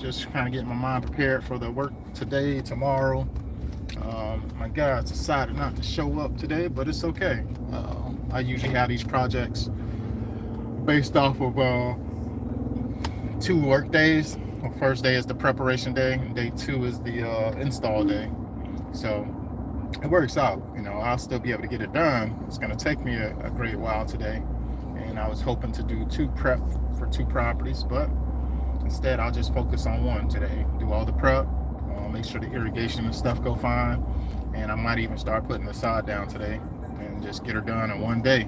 Just kind of getting my mind prepared for the work today, tomorrow. My guys decided not to show up today, but it's okay. I usually have these projects based off of 2 work days. The first day is the preparation day, and day 2 is the install day. So it works out. I'll still be able to get it done. It's going to take me a great while today, and I was hoping to do 2 prep for 2 properties, but instead I'll just focus on 1 today. Do all the prep, make sure the irrigation and stuff go fine, and I might even start putting the sod down today and just get her done in 1 day.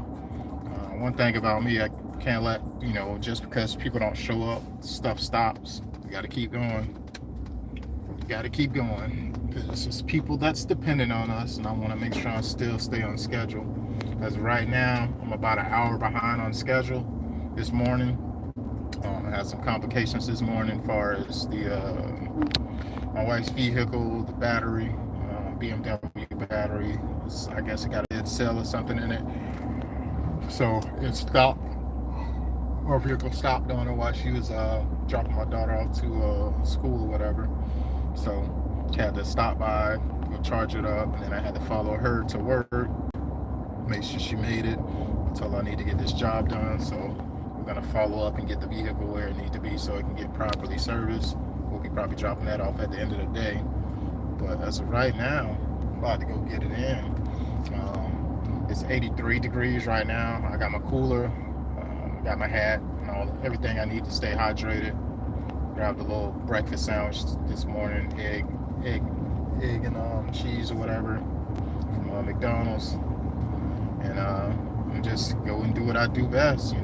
One thing about me, I can't let, just because people don't show up, stuff stops. You got to keep going. You got to keep going, because it's just people that's dependent on us, and I want to make sure I still stay on schedule. As right now, I'm about an hour behind on schedule this morning. I had some complications this morning as far as my wife's vehicle, the battery, BMW battery. I guess it got a dead cell or something in it. So it stopped. Our vehicle stopped on her while she was dropping my daughter off to school or whatever. So she had to stop by, go charge it up, and then I had to follow her to work, make sure she made it. I told her I need to get this job done, so we're gonna follow up and get the vehicle where it needs to be so it can get properly serviced. We'll be probably dropping that off at the end of the day. But as of right now, I'm about to go get it in. It's 83 degrees right now. I got my cooler, got my hat, and everything I need to stay hydrated. Grabbed a little breakfast sandwich this morning, egg and cheese or whatever from McDonald's, and just go and do what I do best.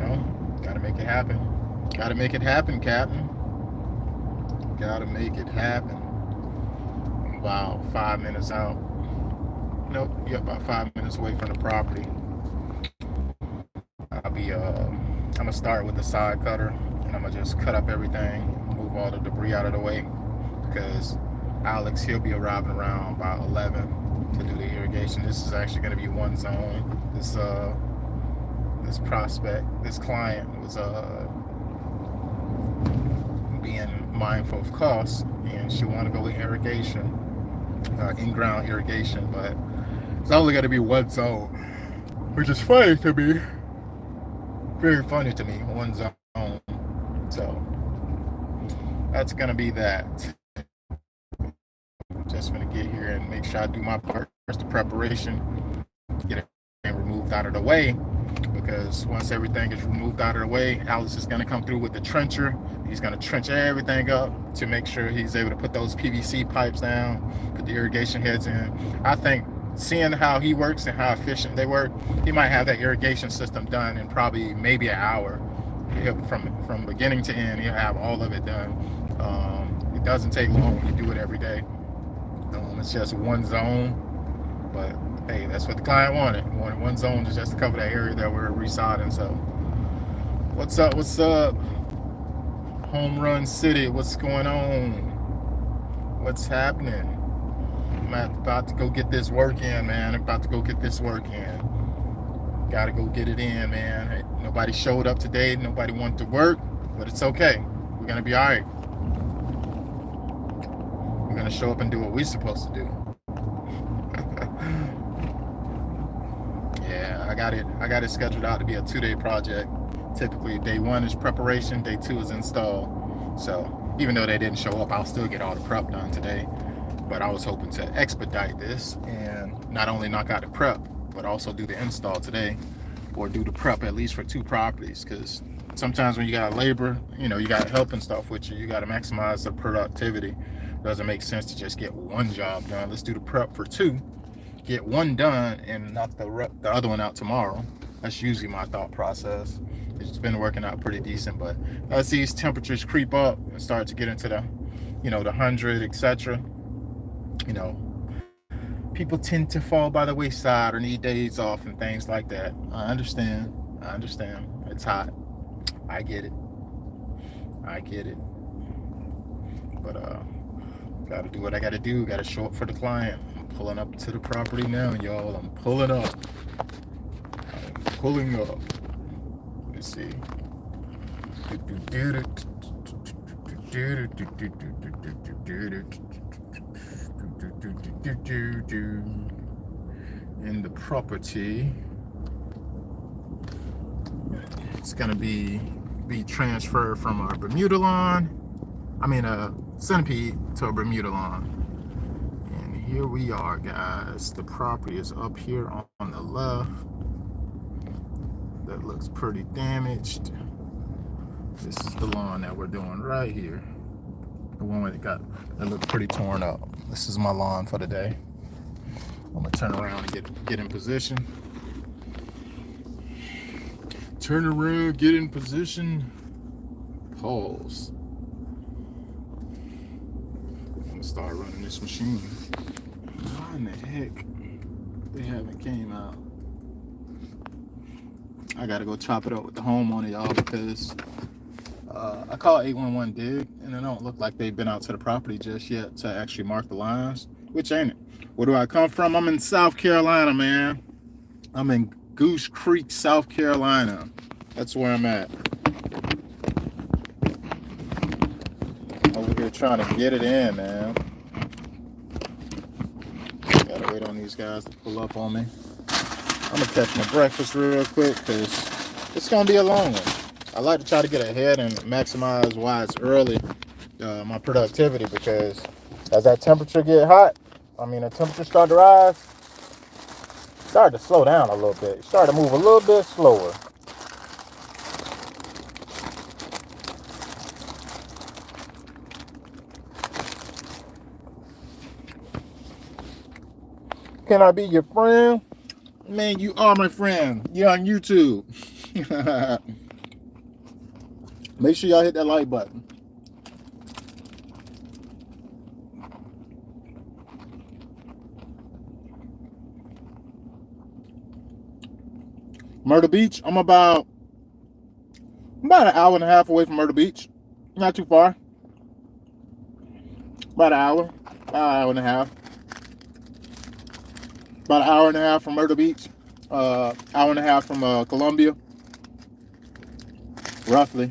Gotta make it happen. Gotta make it happen, Captain. Gotta make it happen. I'm about 5 minutes out. Nope, about 5 minutes away from the property. I'm gonna start with the side cutter, and I'm gonna just cut up everything, move all the debris out of the way, because Alex, he'll be arriving around about 11 to do the irrigation. This is actually gonna be 1 zone. This prospect, this client was being mindful of costs, and she wanted to go with irrigation, in-ground irrigation, but it's only gonna be 1 zone, which is funny to me. Very funny to me, 1 zone. So that's gonna be that. Just gonna get here and make sure I do my part, the preparation, get it removed out of the way, because once everything is removed out of the way, Alice is gonna come through with the trencher. He's gonna trench everything up to make sure he's able to put those PVC pipes down, put the irrigation heads in. I think, seeing how he works and how efficient they work, he might have that irrigation system done in probably maybe an hour. From beginning to end, he'll have all of it done. It doesn't take long when you do it every day. It's just 1 zone, but hey, that's what the client wanted. He wanted 1 zone just to cover that area that we're resodding. So what's up? Home Run City, what's going on? What's happening? I'm about to go get this work in, man. Gotta go get it in, man. Hey, nobody showed up today. Nobody wanted to work, but it's okay. We're gonna be all right. We're gonna show up and do what we're supposed to do. Yeah, I got it scheduled out to be a 2-day project. Typically, day 1 is preparation, day 2 is install. So even though they didn't show up, I'll still get all the prep done today. But I was hoping to expedite this and not only knock out the prep, but also do the install today, or do the prep at least for 2 properties. Because sometimes when you got labor, you got help and stuff with you, you got to maximize the productivity. It doesn't make sense to just get 1 job done. Let's do the prep for 2, get 1 done, and knock the other one out tomorrow. That's usually my thought process. It's been working out pretty decent, but as these temperatures creep up and start to get into the, the 100, etc., people tend to fall by the wayside or need days off and things like that. I understand. It's hot. I get it. But gotta do what I gotta do. Gotta show up for the client. I'm pulling up to the property now, y'all. I'm pulling up. Let's see. In the property, it's gonna be transferred from our Bermuda lawn. I mean a centipede to a Bermuda lawn. And here we are, guys. The property is up here on the left. That looks pretty damaged. This is the lawn that we're doing right here. The one that looked pretty torn up. This is my lawn for the day. I'm gonna turn around and get in position. Turn around, get in position. Pause. I'm gonna start running this machine. Why in the heck they haven't came out? I gotta go chop it up with the homeowner, y'all, because I called 811 dig, and it don't look like they've been out to the property just yet to actually mark the lines, which ain't it. Where do I come from? I'm in South Carolina, man. I'm in Goose Creek, South Carolina. That's where I'm at. Over here trying to get it in, man. Gotta wait on these guys to pull up on me. I'm gonna catch my breakfast real quick because it's gonna be a long one. I like to try to get ahead and maximize while it's early, my productivity, because as that temperature get hot, the temperature start to rise, start to slow down a little bit. Start to move a little bit slower. Can I be your friend? Man, you are my friend. You're on YouTube. Make sure y'all hit that like button. Myrtle Beach, I'm about an hour and a half away from Myrtle Beach. Not too far. About an hour and a half. About an hour and a half from Myrtle Beach. Hour and a half from Columbia. Roughly.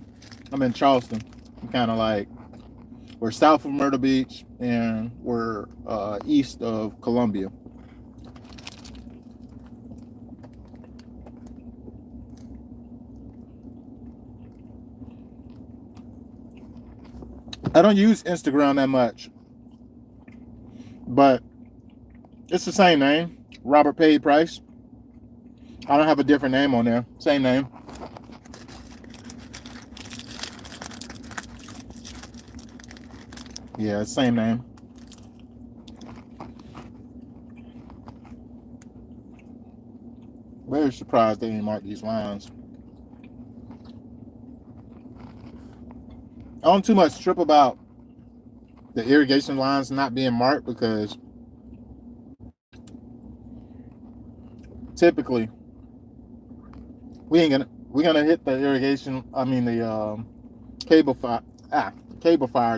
I'm in Charleston. I'm kind of like, we're south of Myrtle Beach and we're east of Columbia. I don't use Instagram that much, but it's the same name, Robert Paid Price. I don't have a different name on there. Same name. Yeah, same name. Very surprised they didn't mark these lines. I don't too much trip about the irrigation lines not being marked, because typically we're gonna hit the irrigation. The cable fire.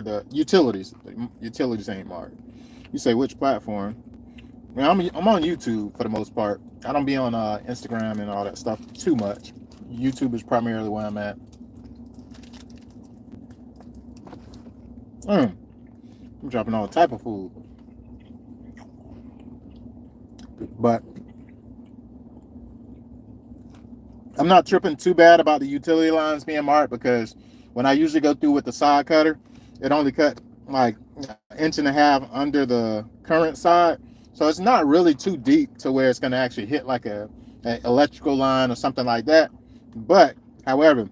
The utilities. The utilities ain't marked. You say which platform? I'm on YouTube for the most part. I don't be on Instagram and all that stuff too much. YouTube is primarily where I'm at. I'm dropping all type of food. But I'm not tripping too bad about the utility lines being marked, because when I usually go through with the side cutter, it only cut like an inch and a half under the current side. So it's not really too deep to where it's going to actually hit like an electrical line or something like that. But, however,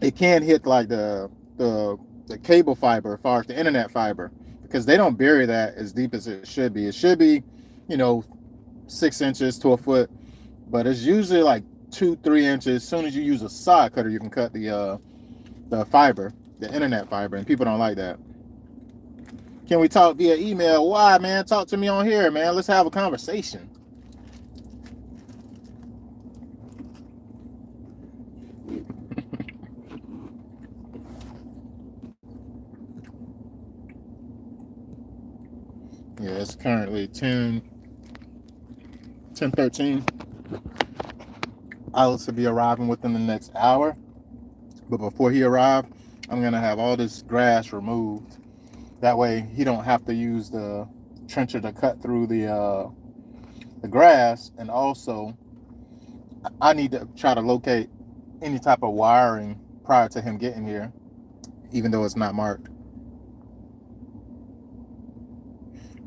it can hit like the cable fiber as far as the internet fiber, because they don't bury that as deep as it should be. It should be, 6 inches to a foot, but it's usually like 2-3 inches. As soon as you use a side cutter, you can cut the fiber, the internet fiber, and people don't like that. Can we talk via email? Why, man? Talk to me on here, man. Let's have a conversation. Yeah, it's currently 10:13. Alex will be arriving within the next hour. But before he arrived, I'm gonna have all this grass removed. That way he don't have to use the trencher to cut through the grass. And also I need to try to locate any type of wiring prior to him getting here, even though it's not marked.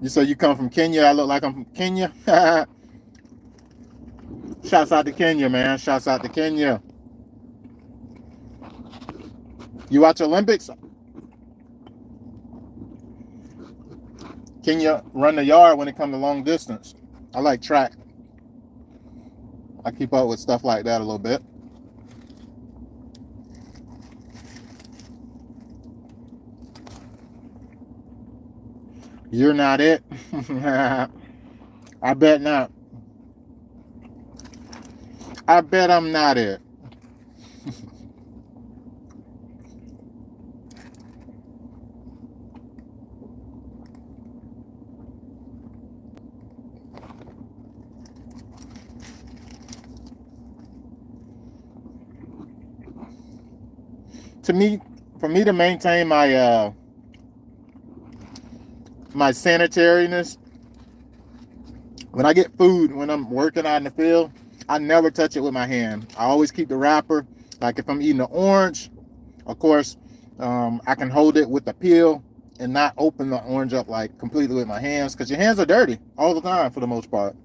You say you come from Kenya? I look like I'm from Kenya? Shouts out to Kenya, man. Shouts out to Kenya. You watch Olympics? Kenya run the yard when it comes to long distance. I like track. I keep up with stuff like that a little bit. You're not it. I bet not. I bet I'm not it. For me to maintain my my sanitariness, when I get food, when I'm working out in the field, I never touch it with my hand. I always keep the wrapper. Like if I'm eating an orange, of course, I can hold it with the peel and not open the orange up like completely with my hands, because your hands are dirty all the time for the most part.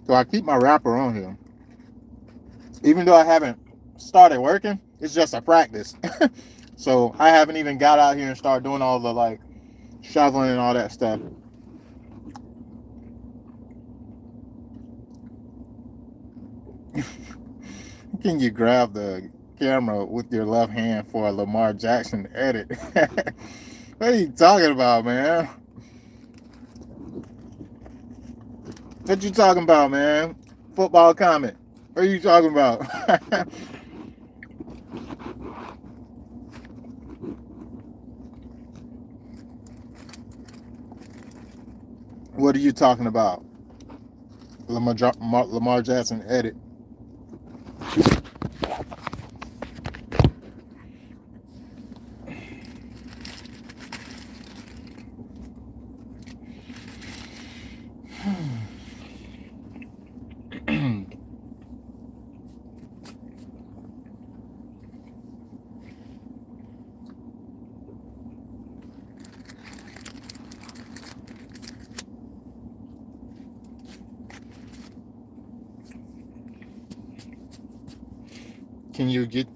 So I keep my wrapper on here. Even though I haven't started working, it's just a practice. So I haven't even got out here and started doing all the like shoveling and all that stuff. Can you grab the camera with your left hand for a Lamar Jackson edit? What are you talking about, man? What you talking about, man? Football comment. What are you talking about? What are you talking about? Lamar Jackson edit.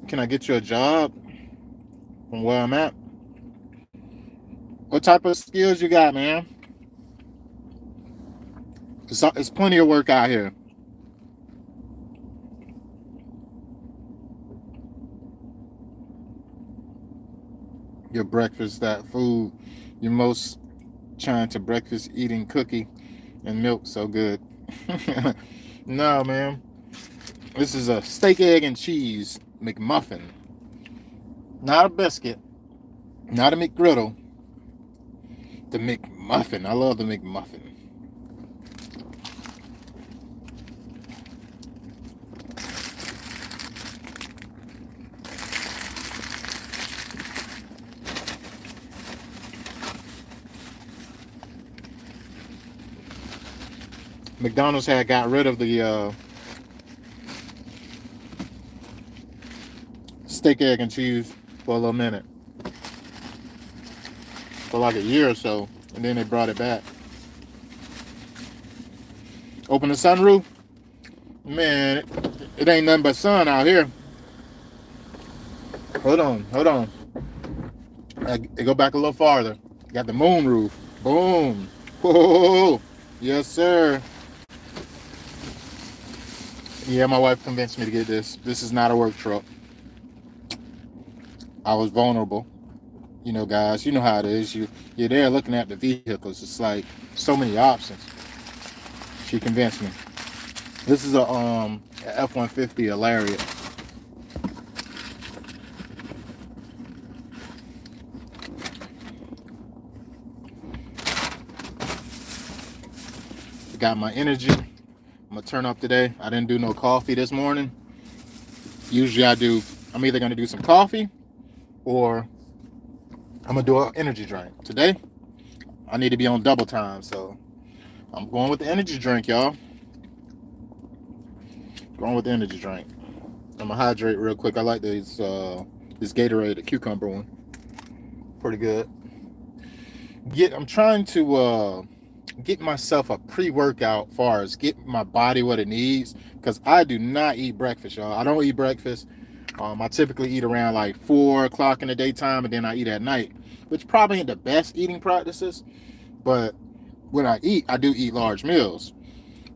Can I get you a job from where I'm at? What type of skills you got, man? It's plenty of work out here. Your breakfast, that food, your most trying to breakfast eating cookie and milk, so good. No, man. This is a steak, egg, and cheese McMuffin. Not a biscuit. Not a McGriddle. The McMuffin. I love the McMuffin. McDonald's had got rid of the steak, egg, and cheese for a little minute. For like a year or so. And then they brought it back. Open the sunroof. Man, it ain't nothing but sun out here. Hold on. Go back a little farther. Got the moon roof. Boom. Whoa. Yes, sir. Yeah, my wife convinced me to get this. This is not a work truck. I was vulnerable. You know, guys, you know how it is. You're there looking at the vehicles. It's like so many options. She convinced me. This is a F-150, a Lariat. Got my energy. I'm gonna turn up today. I didn't do no coffee this morning. Usually I'm either gonna do some coffee or I'm gonna do an energy drink. Today, I need to be on double time, so I'm going with the energy drink, y'all. Going with the energy drink. I'm gonna hydrate real quick. I like this Gatorade, the cucumber one. Pretty good. I'm trying to get myself a pre-workout, far as get my body what it needs, because I do not eat breakfast, y'all. I don't eat breakfast. I typically eat around like 4 o'clock in the daytime, and then I eat at night, which probably ain't the best eating practices. But when I eat, I do eat large meals.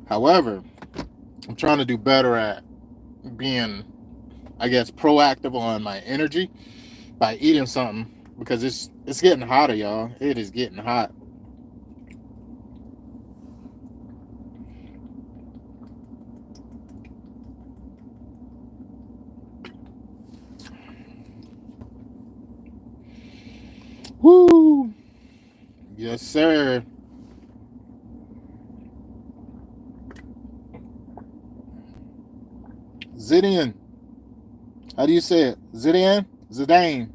However, I'm trying to do better at being, I guess, proactive on my energy by eating something, because it's getting hotter, y'all. It is getting hot. Woo! Yes, sir. Zidane. How do you say it? Zidane? Zidane.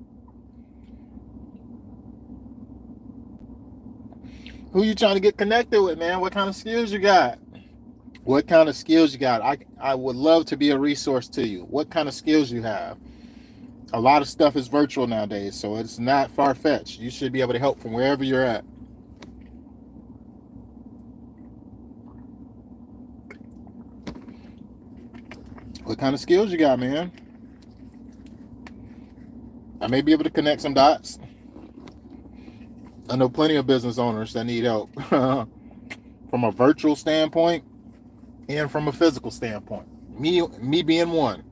Who you trying to get connected with, man? What kind of skills you got? What kind of skills you got? I would love to be a resource to you. What kind of skills you have? A lot of stuff is virtual nowadays, so it's not far-fetched. You should be able to help from wherever you're at. What kind of skills you got, man? I may be able to connect some dots. I know plenty of business owners that need help from a virtual standpoint and from a physical standpoint. Me being one.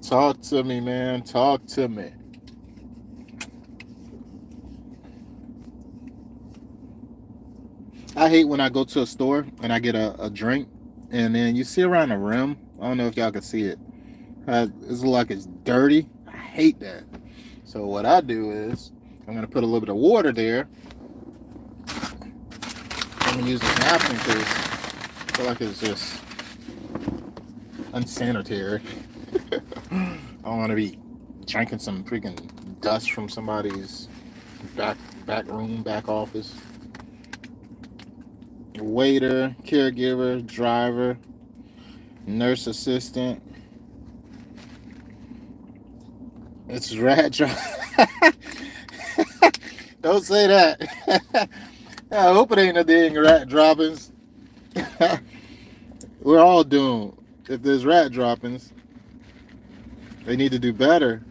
Talk to me, man. Talk to me. I hate when I go to a store and I get a drink, and then you see around the rim. I don't know if y'all can see it. It's like it's dirty. I hate that. So what I do is I'm gonna put a little bit of water there. I'm gonna use this napkin because I feel like it's just unsanitary. I don't want to be drinking some freaking dust from somebody's back room, back office. Waiter, caregiver, driver, nurse assistant. It's rat drop. Don't say that. I hope it ain't a dang rat droppings. We're all doomed. If there's rat droppings, they need to do better.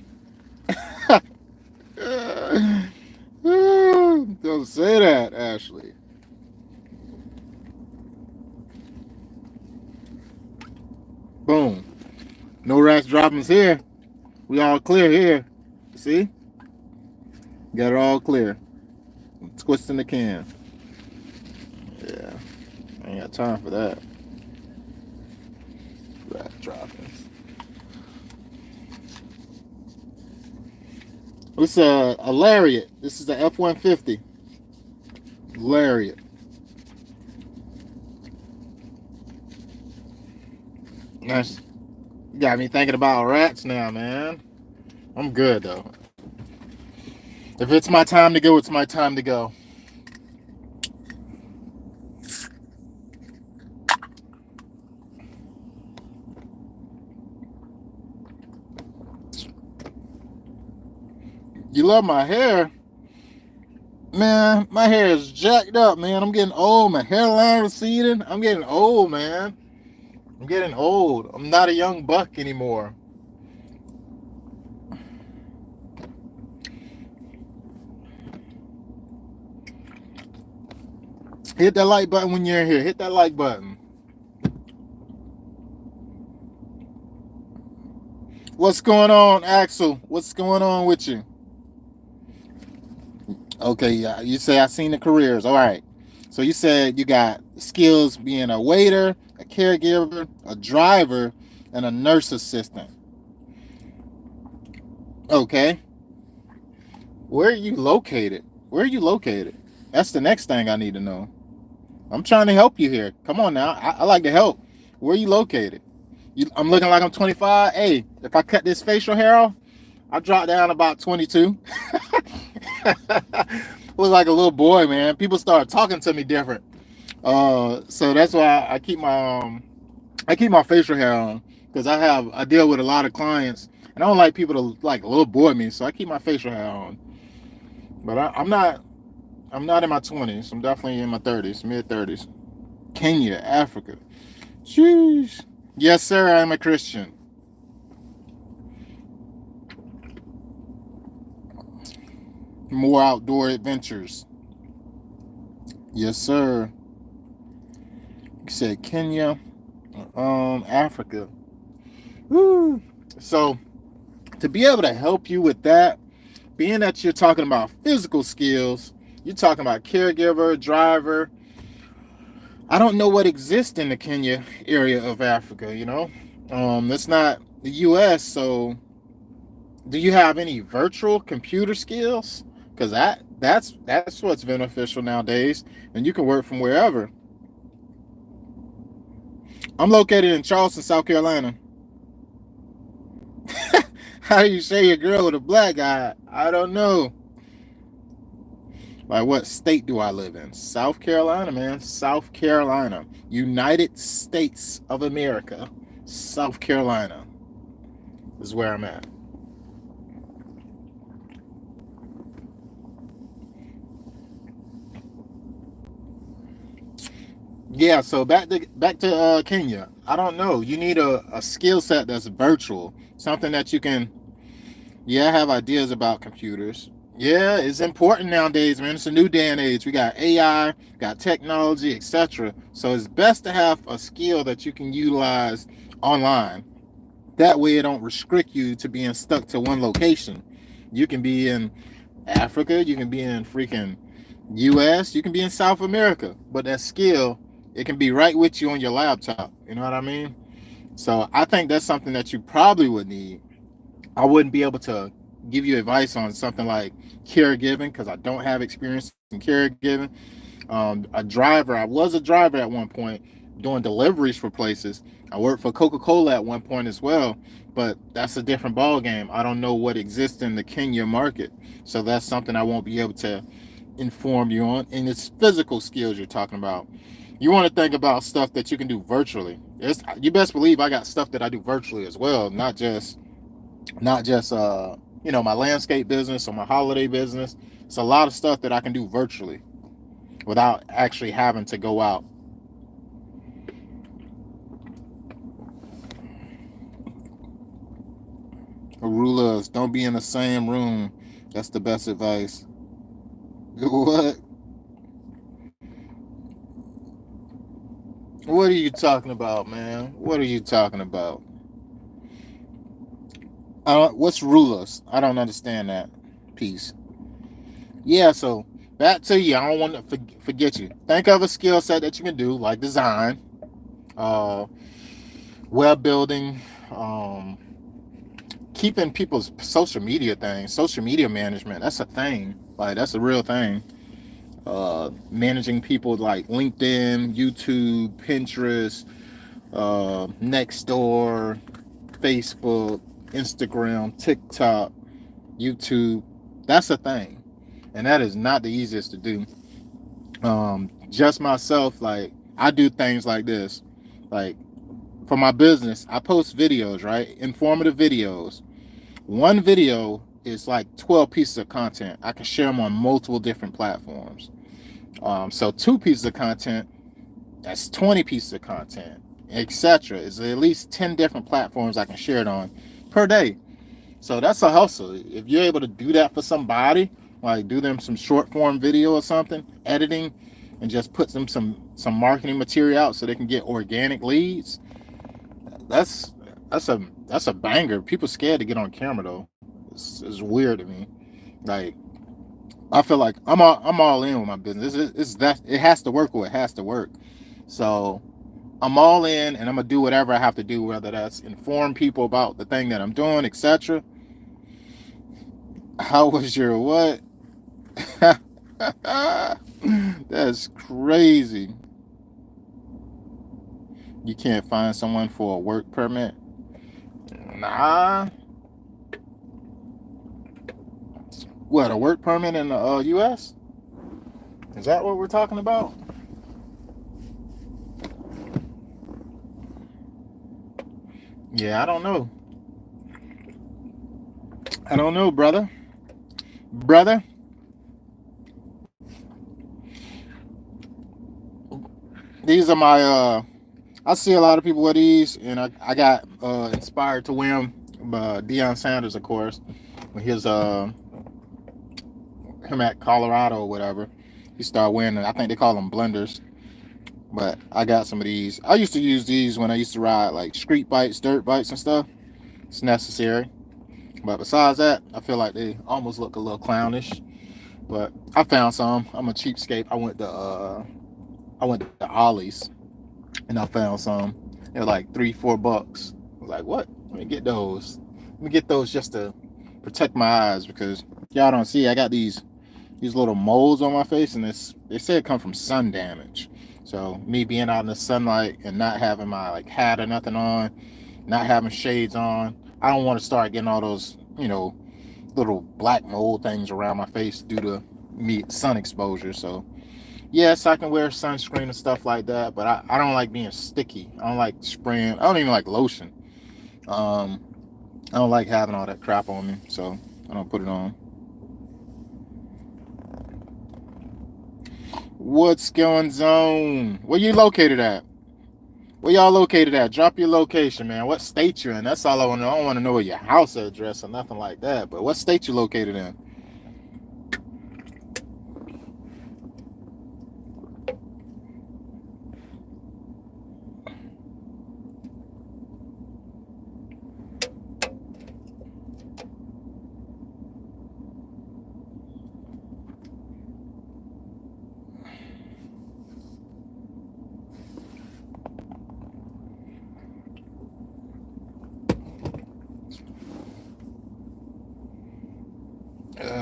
Don't say that, Ashley. Boom. No rats droppings here. We all clear here. See? Got it all clear. Twisting the can. Yeah. I ain't got time for that. Rat droppings. It's a Lariat. This is the F-150. Lariat. That's got me thinking about rats now, man. I'm good though. If it's my time to go, it's my time to go. You love my hair? Man, my hair is jacked up, man. I'm getting old. My hairline receding. I'm getting old, man. I'm getting old. I'm not a young buck anymore. Hit that like button when you're in here. Hit that like button. What's going on, Axel? What's going on with you? Okay, yeah. You say I seen the careers. All right. So you said you got skills being a waiter, a caregiver, a driver, and a nurse assistant. Okay. Where are you located? Where are you located? That's the next thing I need to know. I'm trying to help you here. Come on now. I like to help. Where are you located? I'm looking like I'm 25. Hey, if I cut this facial hair off, I drop down about 22. Look like a little boy, man. People start talking to me different. So that's why I keep my facial hair on because I deal with a lot of clients and I don't like people to like little boy me, so I keep my facial hair on. But I'm not in my 20s. I'm definitely in my 30s, mid 30s. Kenya, Africa. Jeez. Yes, sir. I'm a Christian. More outdoor adventures. Yes, sir. You said Kenya, Africa. Woo. So to be able to help you with that, being that you're talking about physical skills, you're talking about caregiver, driver. I don't know what exists in the Kenya area of Africa. That's not the U.S. So, do you have any virtual computer skills? Because that's what's beneficial nowadays, and you can work from wherever. I'm located in Charleston, South Carolina. How do you say a girl with a black eye? I don't know. Like, what state do I live in? South Carolina, man. South Carolina. United States of America. South Carolina is where I'm at. Yeah, so back to Kenya. I don't know. You need a skill set that's virtual, something that you can. Yeah, I have ideas about computers. Yeah, it's important nowadays, man. It's a new day and age. We got AI, got technology, etc. So it's best to have a skill that you can utilize online. That way, it don't restrict you to being stuck to one location. You can be in Africa, you can be in freaking US, you can be in South America, but that skill, it can be right with you on your laptop. You know what I mean? So I think that's something that you probably would need. I wouldn't be able to give you advice on something like caregiving because I don't have experience in caregiving. A driver, I was a driver at one point doing deliveries for places. I worked for Coca-Cola at one point as well, but that's a different ball game. I don't know what exists in the Kenya market, so that's something I won't be able to inform you on. And it's physical skills you're talking about. You want to think about stuff that you can do virtually. You best believe I got stuff that I do virtually as well, not just my landscape business or my holiday business. It's a lot of stuff that I can do virtually without actually having to go out. Rulas, don't be in the same room. That's the best advice. What? What are you talking about, man? What are you talking about? What's rulers? I don't understand that piece. Yeah, so back to you. I don't want to forget you. Think of a skill set that you can do, like design, uh, web building, um, keeping people's social media things, social media management. That's a thing. Like that's a real thing. Managing people like LinkedIn, YouTube, Pinterest, Nextdoor, Facebook, Instagram, TikTok, YouTube. That's a thing, and that is not the easiest to do. Just myself, like I do things like this, like for my business, I post videos, right? Informative videos. One video is like 12 pieces of content. I can share them on multiple different platforms. So two pieces of content, that's 20 pieces of content, etc. It's at least 10 different platforms I can share it on per day. So that's a hustle. If you're able to do that for somebody, like do them some short form video or something, editing, and just put them some marketing material out so they can get organic leads. That's that's a banger. People scared to get on camera though. It's weird to me. Like I feel like I'm all in with my business. It's that it has to work or it has to work. So I'm all in and I'm gonna do whatever I have to do, whether that's inform people about the thing that I'm doing, etc. How was your what? That's crazy. You can't find someone for a work permit. Nah. What, a work permit in the U.S.? Is that what we're talking about? Yeah, I don't know. I don't know, brother. Brother, these are my I see a lot of people with these, and I got inspired to wear them. Deion Sanders, of course, when him at Colorado or whatever, he started wearing it. I think they call them blenders. But I got some of these. I used to use these when I used to ride like street bikes, dirt bikes, and stuff. It's necessary. But besides that, I feel like they almost look a little clownish. But I found some. I'm a cheapskate. I went to Ollie's and I found some. They're like $3-4. I was like, what? Let me get those. Let me get those just to protect my eyes, because y'all don't see. I got these little moles on my face, and they say it come from sun damage. So me being out in the sunlight and not having my like hat or nothing on, not having shades on, I don't want to start getting all those, little black mold things around my face due to me sun exposure. So yes, I can wear sunscreen and stuff like that, but I don't like being sticky. I don't like spraying. I don't even like lotion. I don't like having all that crap on me, so I don't put it on. What's going on? Where you located at? Where y'all located at? Drop your location, man. What state you're in? That's all I want to know. I don't want to know your house address or nothing like that, but what state you located in?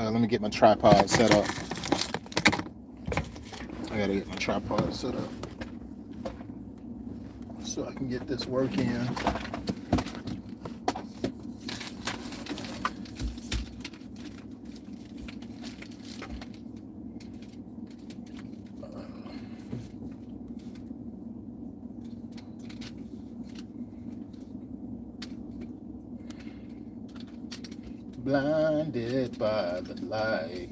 Let me get my tripod set up. I gotta get my tripod set up so I can get this working. Blinded by the light.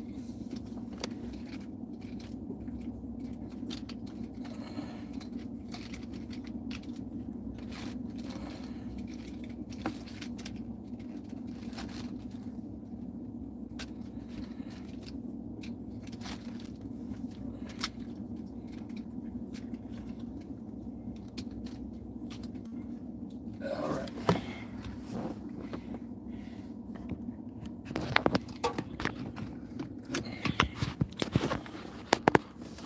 All right.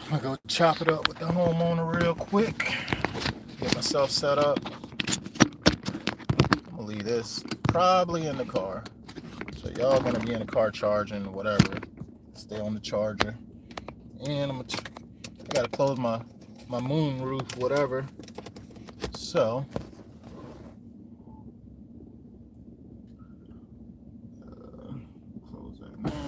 I'm gonna go chop it up with the homeowner real quick. Get myself set up. I'm gonna leave this probably in the car. So y'all gonna be in the car charging, whatever. Stay on the charger. And I gotta close my moon roof, whatever. So close that now.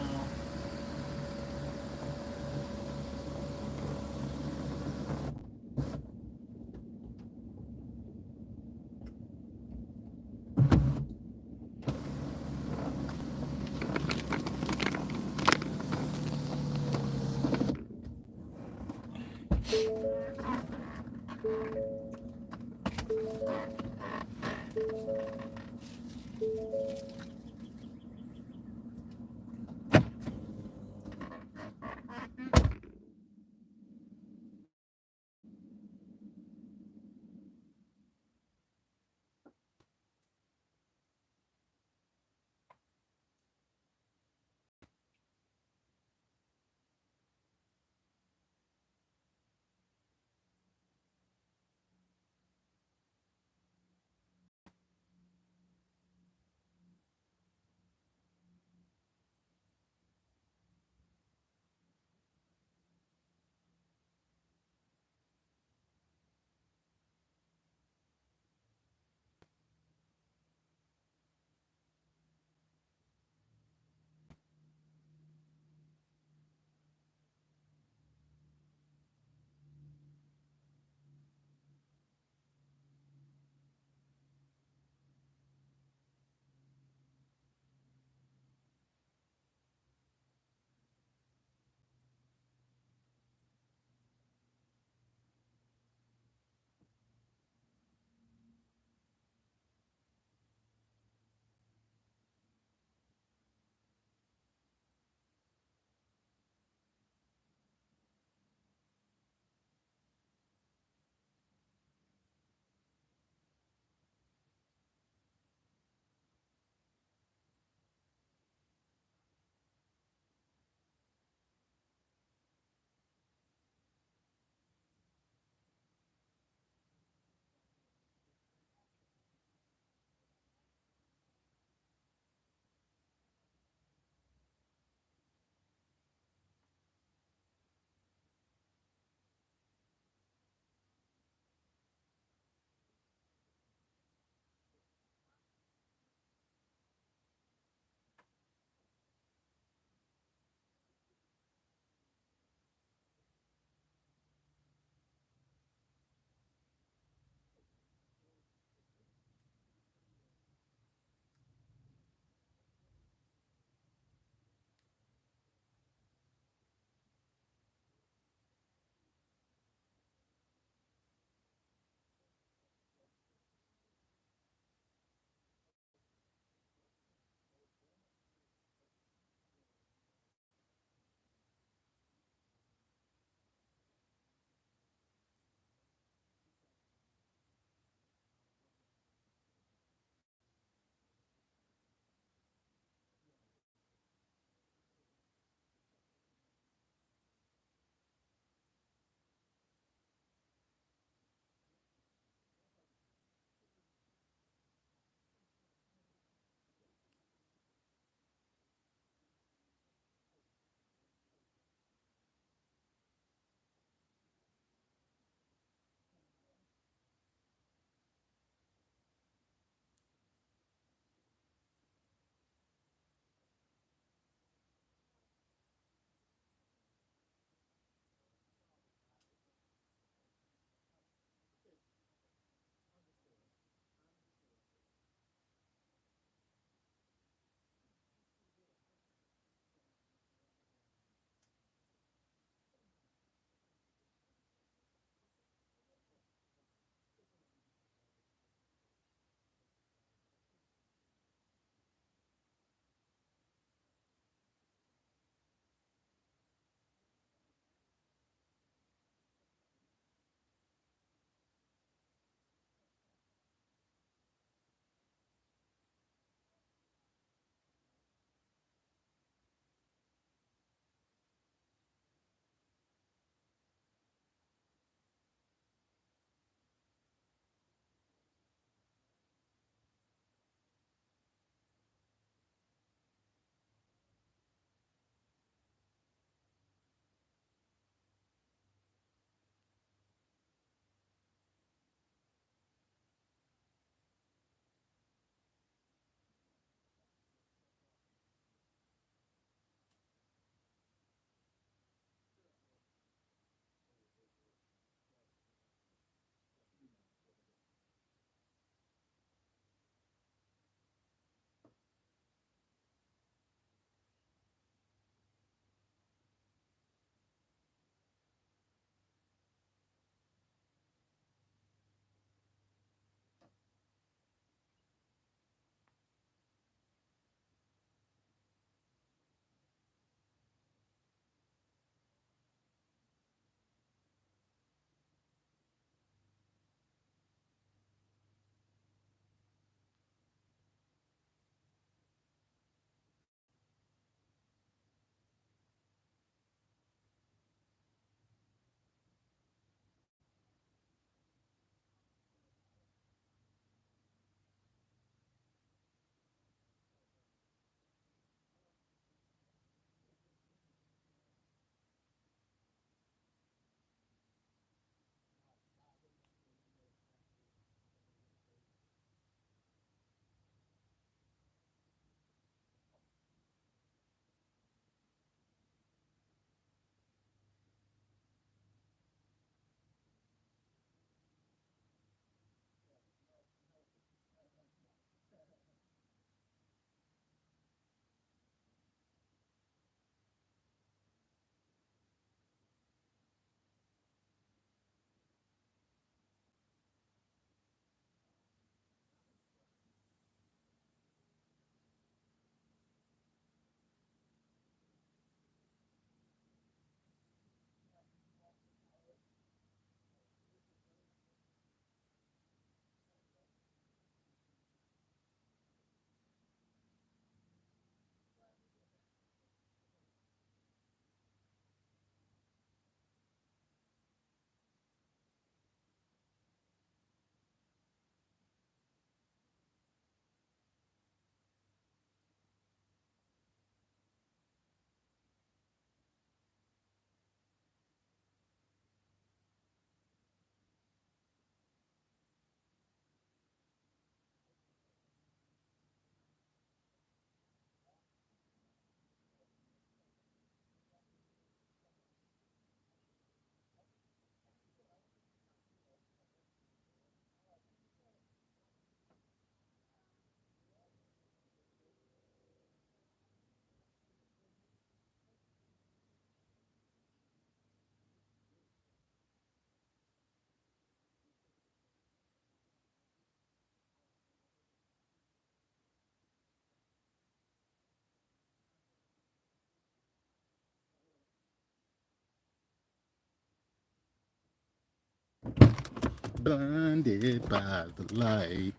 Blinded by the light.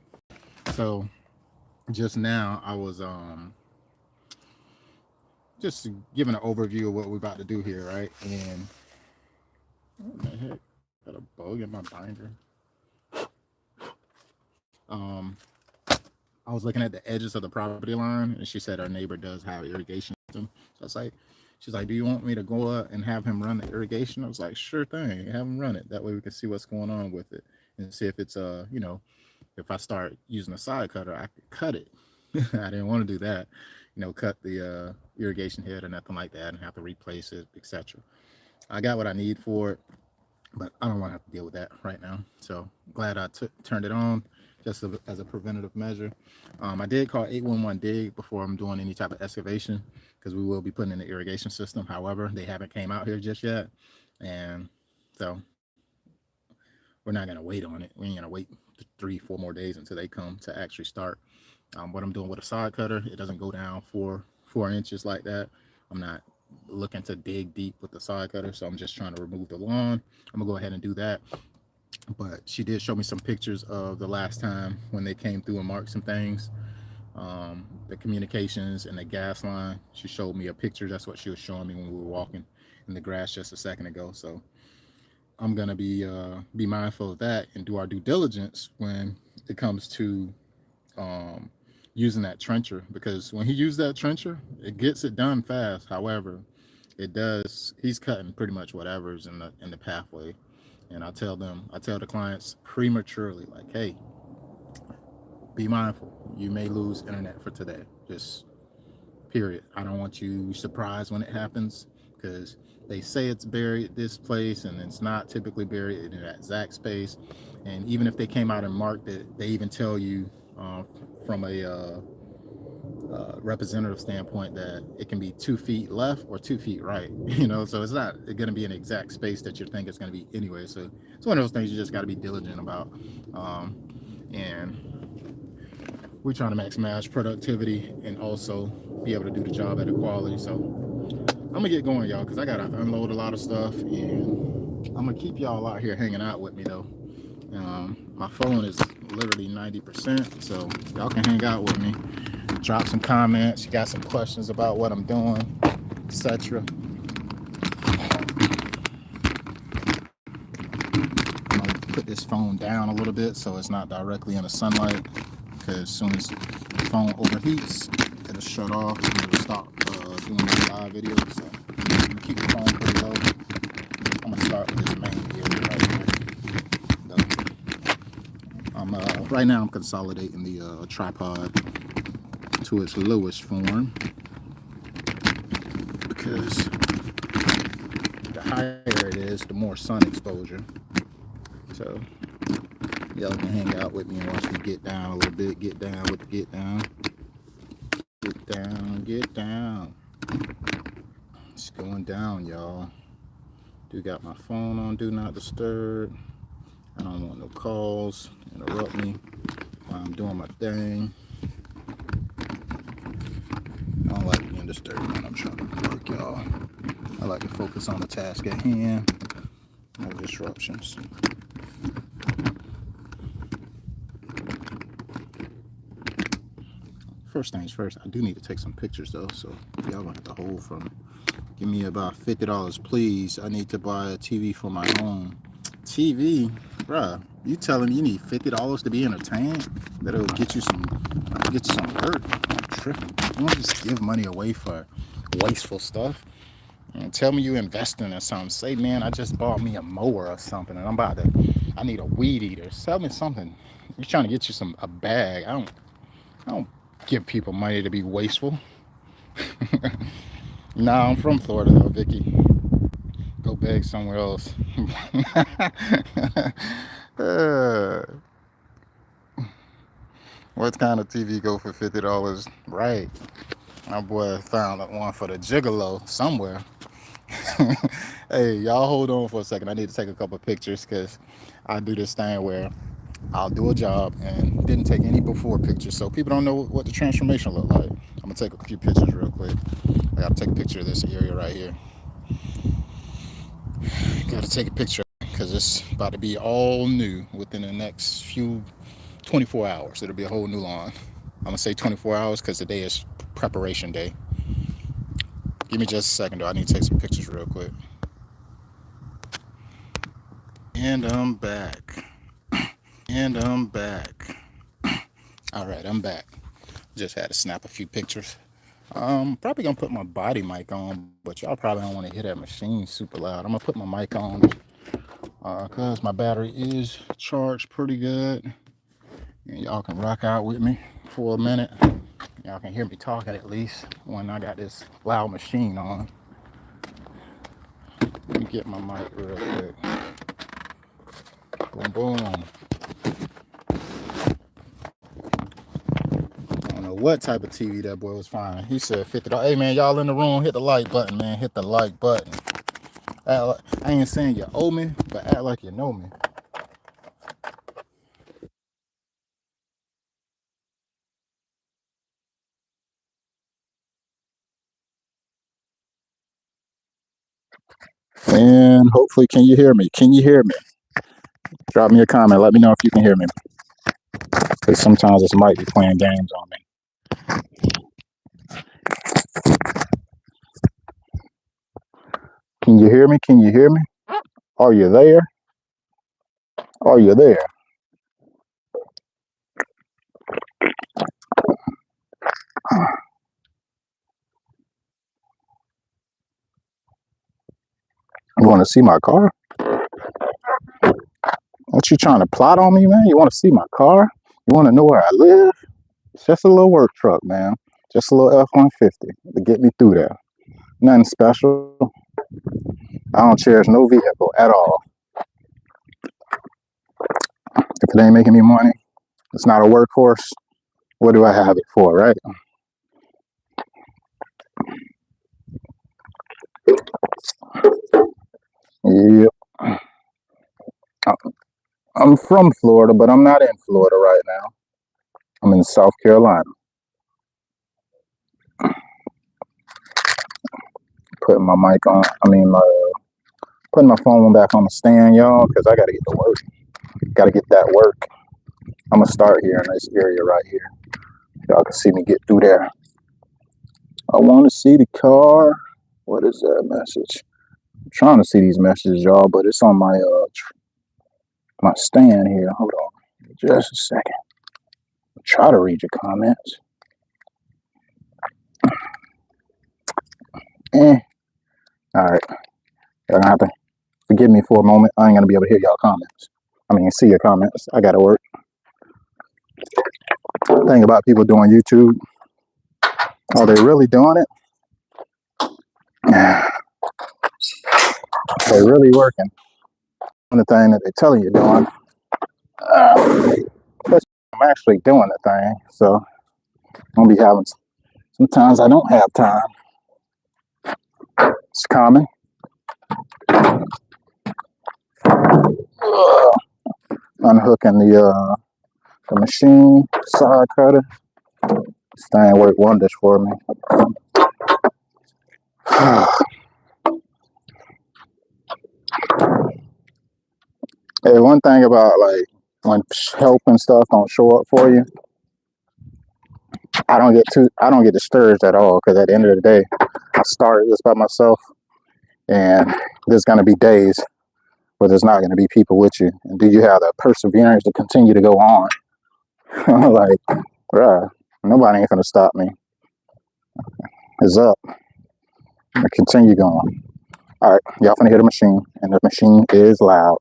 So just now I was just giving an overview of what we're about to do here, right? And what the heck? Got a bug in my binder. Um, I was looking at the edges of the property line, and she said our neighbor does have irrigation system. So I was like, she's like, "Do you want me to go up and have him run the irrigation?" I was like, "Sure thing, have him run it. That way we can see what's going on with it and see if it's if I start using a side cutter, I could cut it." I didn't want to do that, cut the irrigation head or nothing like that, and have to replace it, etc. I got what I need for it, but I don't want to have to deal with that right now. So glad I turned it on just as a preventative measure. I did call 811 dig before I'm doing any type of excavation because we will be putting in the irrigation system. However, they haven't came out here just yet, and so we're not gonna wait on it. We ain't gonna wait 3, 4 more days until they come to actually start. What I'm doing with a side cutter, it doesn't go down 4 inches like that. I'm not looking to dig deep with the side cutter, so I'm just trying to remove the lawn. I'm gonna go ahead and do that. But she did show me some pictures of the last time when they came through and marked some things, the communications and the gas line. She showed me a picture. That's what she was showing me when we were walking in the grass just a second ago. So I'm gonna be mindful of that and do our due diligence when it comes to using that trencher, because when he used that trencher, it gets it done fast. However, he's cutting pretty much whatever's in the pathway. And I tell the clients prematurely, like, hey, be mindful. You may lose internet for today. Just period. I don't want you surprised when it happens, because they say it's buried this place and it's not typically buried in that exact space. And even if they came out and marked it, they even tell you from a representative standpoint that it can be 2 feet left or 2 feet right. So it's not going to be an exact space that you think it's going to be anyway. So it's one of those things you just got to be diligent about. And we're trying to maximize productivity and also be able to do the job at a quality. So I'm gonna get going, y'all, because I gotta unload a lot of stuff, and I'm gonna keep y'all out here hanging out with me though. My phone is literally 90%, so y'all can hang out with me. Drop some comments. You got some questions about what I'm doing, etc. I'm gonna put this phone down a little bit so it's not directly in the sunlight, because as soon as the phone overheats, it'll shut off and it'll stop doing the live videos. So I'm gonna keep the phone pretty low. I'm gonna start with this main area right here. Right now I'm consolidating the tripod to its lowest form, because the higher it is, the more sun exposure. So y'all can hang out with me and watch me get down a little bit. Get down with the get down. Get down, get down. It's going down, y'all. Do got my phone on do not disturb. I don't want no calls to interrupt me while I'm doing my thing. I don't like being disturbed when I'm trying to work, y'all. I like to focus on the task at hand. No disruptions. First things first, I do need to take some pictures though, so y'all gonna have to hold for me. Give me about $50, please. I need to buy a TV for my home. TV? Bruh, you telling me you need $50 to be entertained? That it'll get you some hurt? I'm tripping. You don't just give money away for wasteful stuff. And tell me you investing in something. Say, man, I just bought me a mower or something, and I need a weed eater. Sell me something. You're trying to get you a bag. I don't give people money to be wasteful. Nah, I'm from Florida though, Vicky. Go beg somewhere else. What kind of TV go for $50? Right. My boy found one for the gigolo somewhere. Hey, y'all hold on for a second. I need to take a couple pictures, because I do this thing where I'll do a job and didn't take any before pictures, so people don't know what the transformation looked like. I'm gonna take a few pictures real quick. I gotta take a picture of this area right here. Gotta take a picture because it's about to be all new within the next few 24 hours. It'll be a whole new lawn. I'm gonna say 24 hours because today is preparation day. Give me just a second though. I need to take some pictures real quick. And I'm back. And I'm back. All right, I'm back. Just had to snap a few pictures. Probably gonna put my body mic on, but y'all probably don't want to hear that machine super loud. I'm gonna put my mic on because my battery is charged pretty good. And y'all can rock out with me for a minute. Y'all can hear me talking at least when I got this loud machine on. Let me get my mic real quick. Boom, boom. I don't know what type of TV that boy was finding. He said $50. Hey man, y'all in the room, hit the like button, man. Hit the like button. I ain't saying you owe me, but act like you know me. And hopefully, can you hear me? Can you hear me? Drop me a comment. Let me know if you can hear me. Because sometimes this might be playing games on me. Can you hear me? Can you hear me? Are you there? Are you there? You want to see my car? What you trying to plot on me, man? You want to see my car? You want to know where I live? It's just a little work truck, man. Just a little F-150 to get me through there. Nothing special. I don't cherish no vehicle at all. If it ain't making me money, it's not a workhorse. What do I have it for, right? Yep. I'm from Florida, but I'm not in Florida right now. I'm in South Carolina. Putting my mic on. Putting my phone back on the stand, y'all, because I got to get to work. Got to get that work. I'm going to start here in this area right here. Y'all can see me get through there. I want to see the car. What is that message? I'm trying to see these messages, y'all, but it's on my my stand here. Hold on. Just a second. Try to read your comments. All right. Y'all gonna have to forgive me for a moment. I ain't gonna be able to hear y'all comments. See your comments. I gotta work. Thing about people doing YouTube, are they really doing it? They're really working on the thing that they're telling you doing. But I'm actually doing the thing, so I'm gonna be having. Sometimes I don't have time. It's common. Unhooking the machine side cutter. This thing worked wonders for me. Hey, one thing about like when help and stuff don't show up for you, I don't get discouraged at all, because at the end of the day, I started this by myself, and there's gonna be days where there's not gonna be people with you. And do you have the perseverance to continue to go on? Like, bruh, nobody ain't gonna stop me. It's up. I continue going. All right, y'all finna hear the machine, and the machine is loud.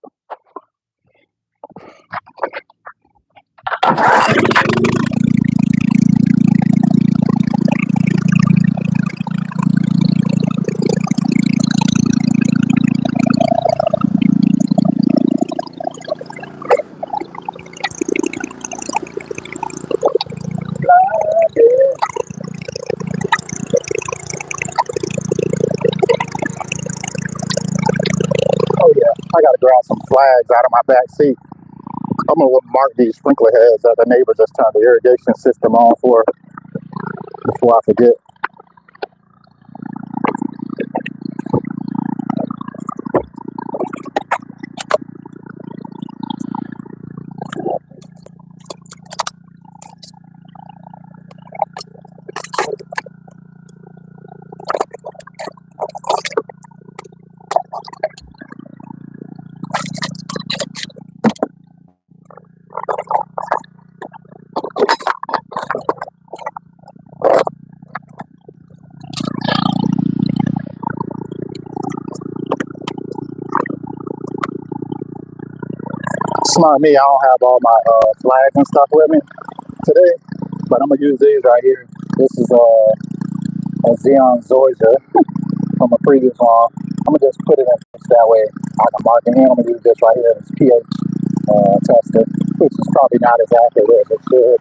Oh yeah, I gotta grab some flags out of my back seat. I'm gonna mark these sprinkler heads that the neighbor just turned the irrigation system on for before I forget. Smart me, I don't have all my flags and stuff with me today, but I'm gonna use these right here. This is a Xeon Zoysia from a previous one. I'm gonna just put it in that way I can mark it in. I'm gonna use this right here, this pH tester, which is probably not as accurate as it should.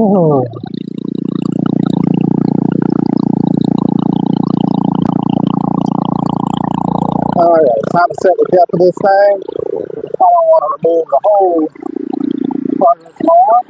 Oh. Alright, time to set the depth of this thing. I don't want to remove the whole part of this lawn.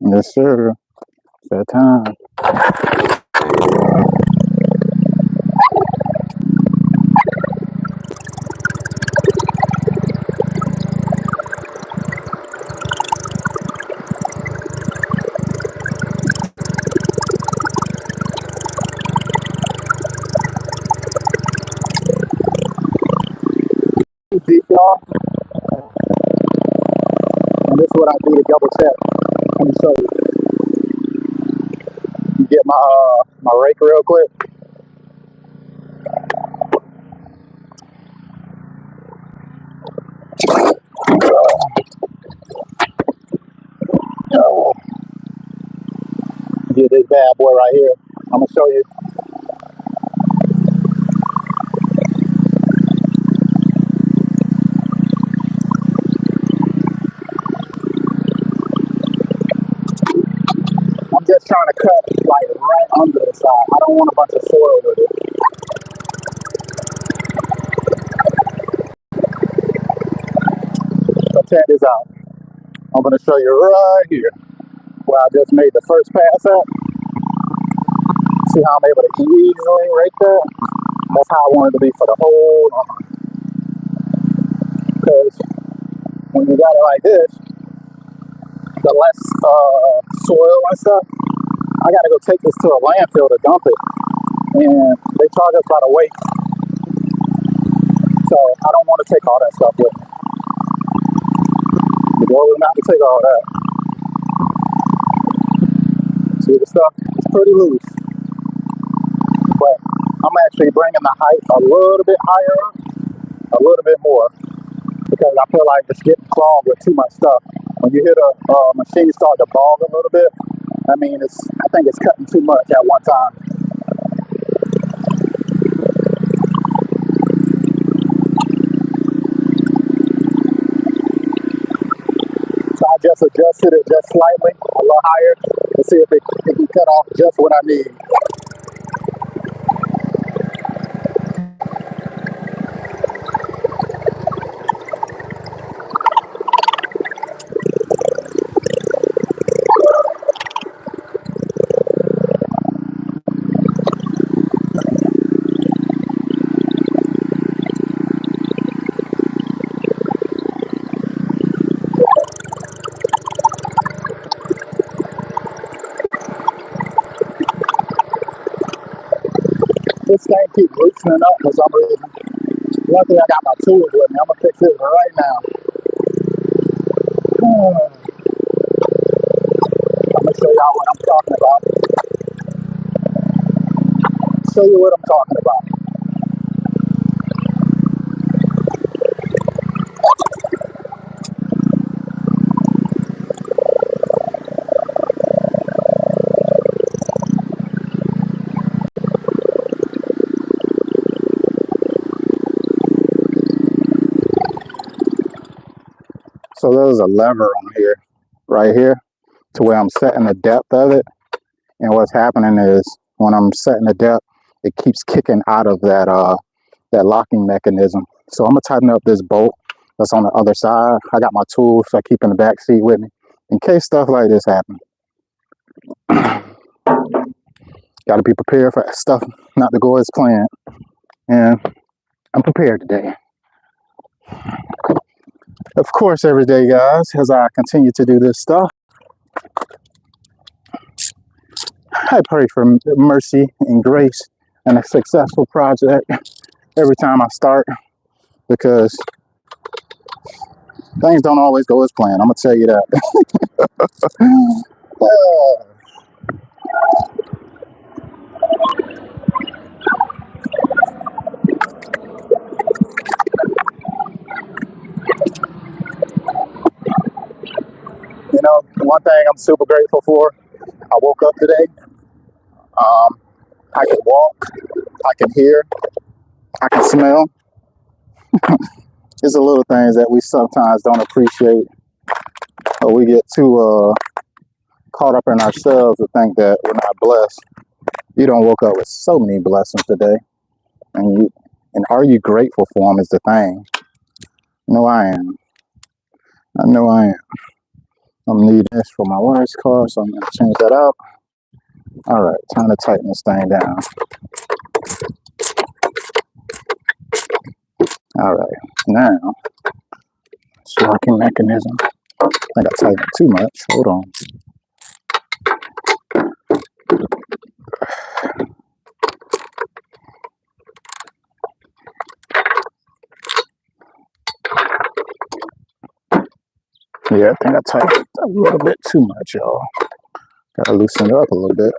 Yes, sir. It's that time. Deep, y'all. And this is what I do to double check. Let me show you. Get my rake real quick. Get this bad boy right here. I'm gonna show you. I'm just trying to cut like right under the side. I don't want a bunch of soil with it. So check this out. I'm gonna show you right here where I just made the first pass up. See how I'm able to easily right there? That's how I want it to be for the whole lawn. Because when you got it like this, the less soil and stuff, I gotta go take this to a landfill to dump it. And they charge us by the weight. So I don't want to take all that stuff with me. The goal is not to take all that. See the stuff? It's pretty loose. But I'm actually bringing the height a little bit higher up, a little bit more, because I feel like it's getting clogged with too much stuff. When you hear the machine start to bog a little bit, I mean, I think it's cutting too much at one time. So I just adjusted it just slightly, a little higher. Let's see if it can cut off just what I need. This thing keeps loosening up for some reason. Luckily, I got my tools with me. I'm gonna fix it right now. I'm gonna show y'all what I'm talking about. Show you what I'm talking about. So there's a lever on here, right here, to where I'm setting the depth of it. And what's happening is when I'm setting the depth, it keeps kicking out of that locking mechanism. So I'm gonna tighten up this bolt that's on the other side. I got my tools I keep in the back seat with me in case stuff like this happens. Got to be prepared for stuff not to go as planned, and I'm prepared today. Of course, every day, guys, as I continue to do this stuff, I pray for mercy and grace and a successful project every time I start, because things don't always go as planned. I'm gonna tell you that. You know, one thing I'm super grateful for, I woke up today. I can walk, I can hear, I can smell. It's the little things that we sometimes don't appreciate, or we get too caught up in ourselves to think that we're not blessed. You don't woke up with so many blessings today, and are you grateful for them is the thing. No, I am. I know I am. I'm gonna need this for my wife's car, so I'm gonna change that out. All right, time to tighten this thing down. All right, now this locking mechanism. I think I tightened it too much. Hold on. Yeah, I think I tightened it a little bit too much, y'all. Gotta loosen it up a little bit.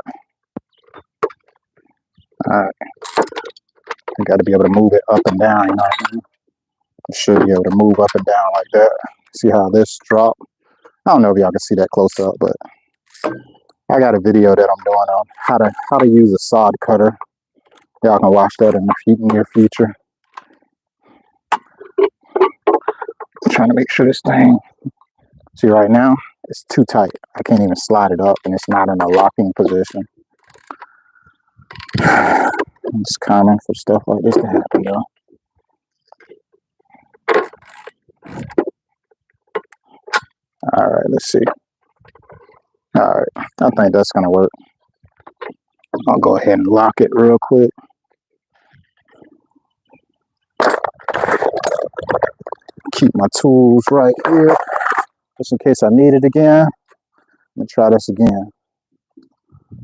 All right, you gotta be able to move it up and down. You know what I mean? You should be able to move up and down like that. See how this drop? I don't know if y'all can see that close up, but I got a video that I'm doing on how to use a sod cutter. Y'all can watch that in the near future. I'm trying to make sure this thing. See, right now it's too tight. I can't even slide it up, and it's not in a locking position. It's common for stuff like this to happen, though. All right, let's see. All right, I think that's gonna work. I'll go ahead and lock it real quick. Keep my tools right here, just in case I need it again. I'm gonna try this again.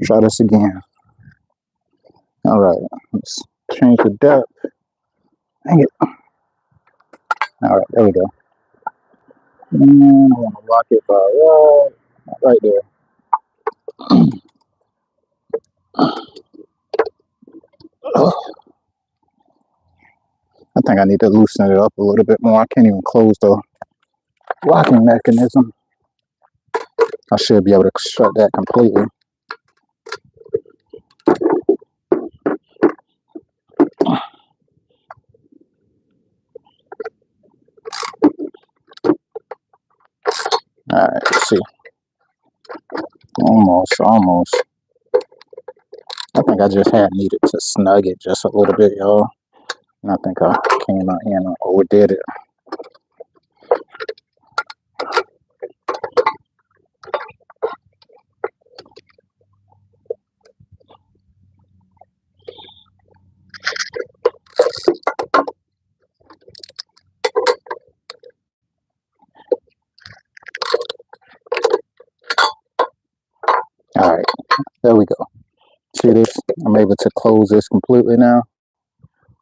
Try this again. All right, let's change the depth. Dang it. All right, there we go. And I want to lock it by right there. I think I need to loosen it up a little bit more. I can't even close the locking mechanism. I should be able to shut that completely. All right, let's see. Almost. I think I just had needed to snug it just a little bit, y'all. And I think I came out here and overdid it. All right, there we go. See this? I'm able to close this completely now.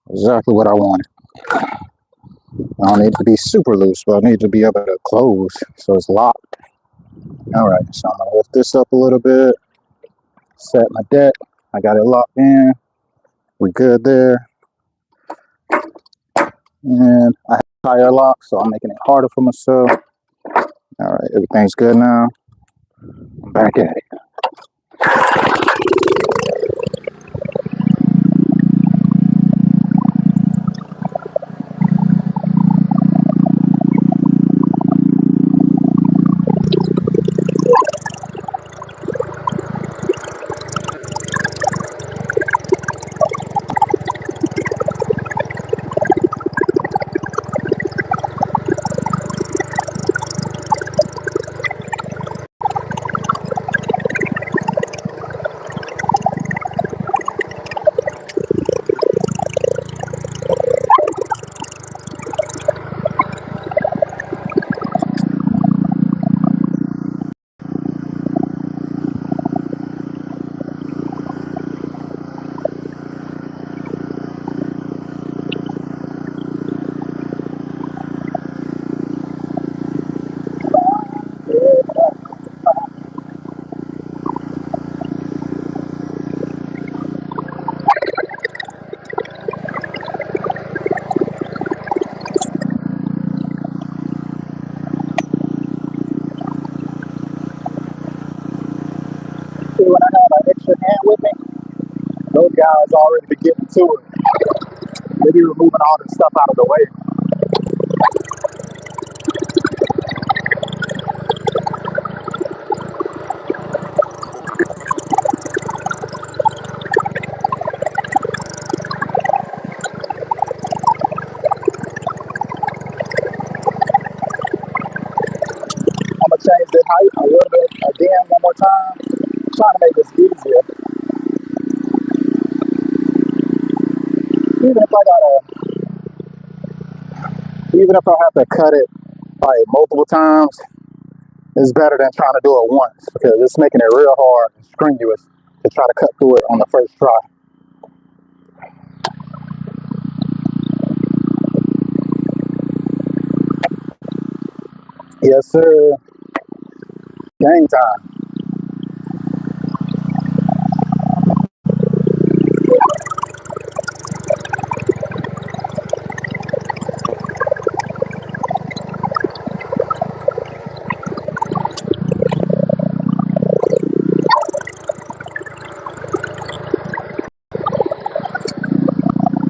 Exactly what I wanted. I don't need it to be super loose, but I need to be able to close so it's locked. All right, so I'm gonna lift this up a little bit, set my deck. I got it locked in. We good there. And I have a tire lock, so I'm making it harder for myself. All right, everything's good now. I'm back at it. See, when I have an extra hand with me, those guys already be getting to it. They be removing all this stuff out of the way. I'm gonna change the height a little bit again one more time. I'm trying to make this easier. Even if I gotta, even if I have to cut it like multiple times, it's better than trying to do it once because it's making it real hard and strenuous to try to cut through it on the first try. Yes, sir. Game time.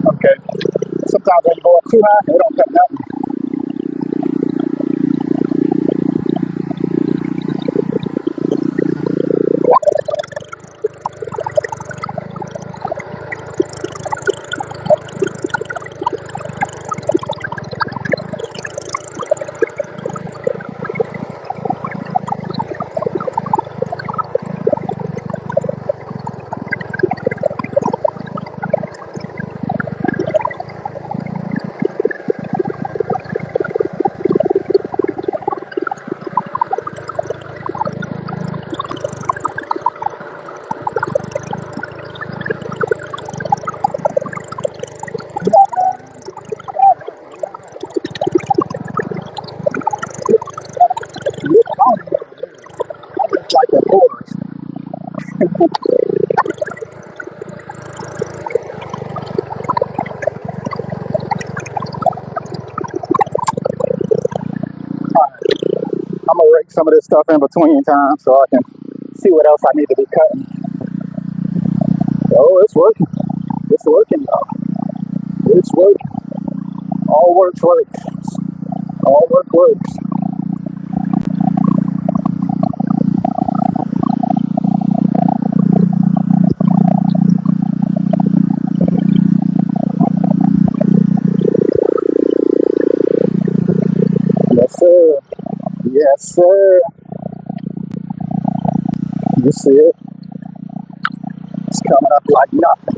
Okay. Sometimes when you go up too high, it don't cut nothing. I just like the borders. I'm gonna rake some of this stuff in between time so I can see what else I need to be cutting. Oh, it's working. It's working, y'all. It's working. All works works. All work works. Yes, sir. Yes, sir. You see it? It's coming up like nothing.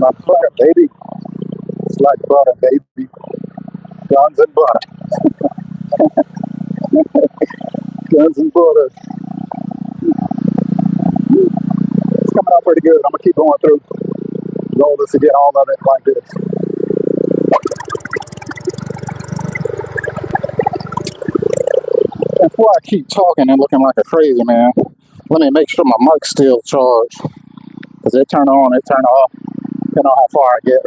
My butter, baby. It's like butter, baby. Guns and butter. Guns and butter. It's coming out pretty good. I'm going to keep going through. The goal is to get all of it like this. And before I keep talking and looking like a crazy man, let me make sure my mic's still charged. Because it turn on, it turn off, depending on how far I get.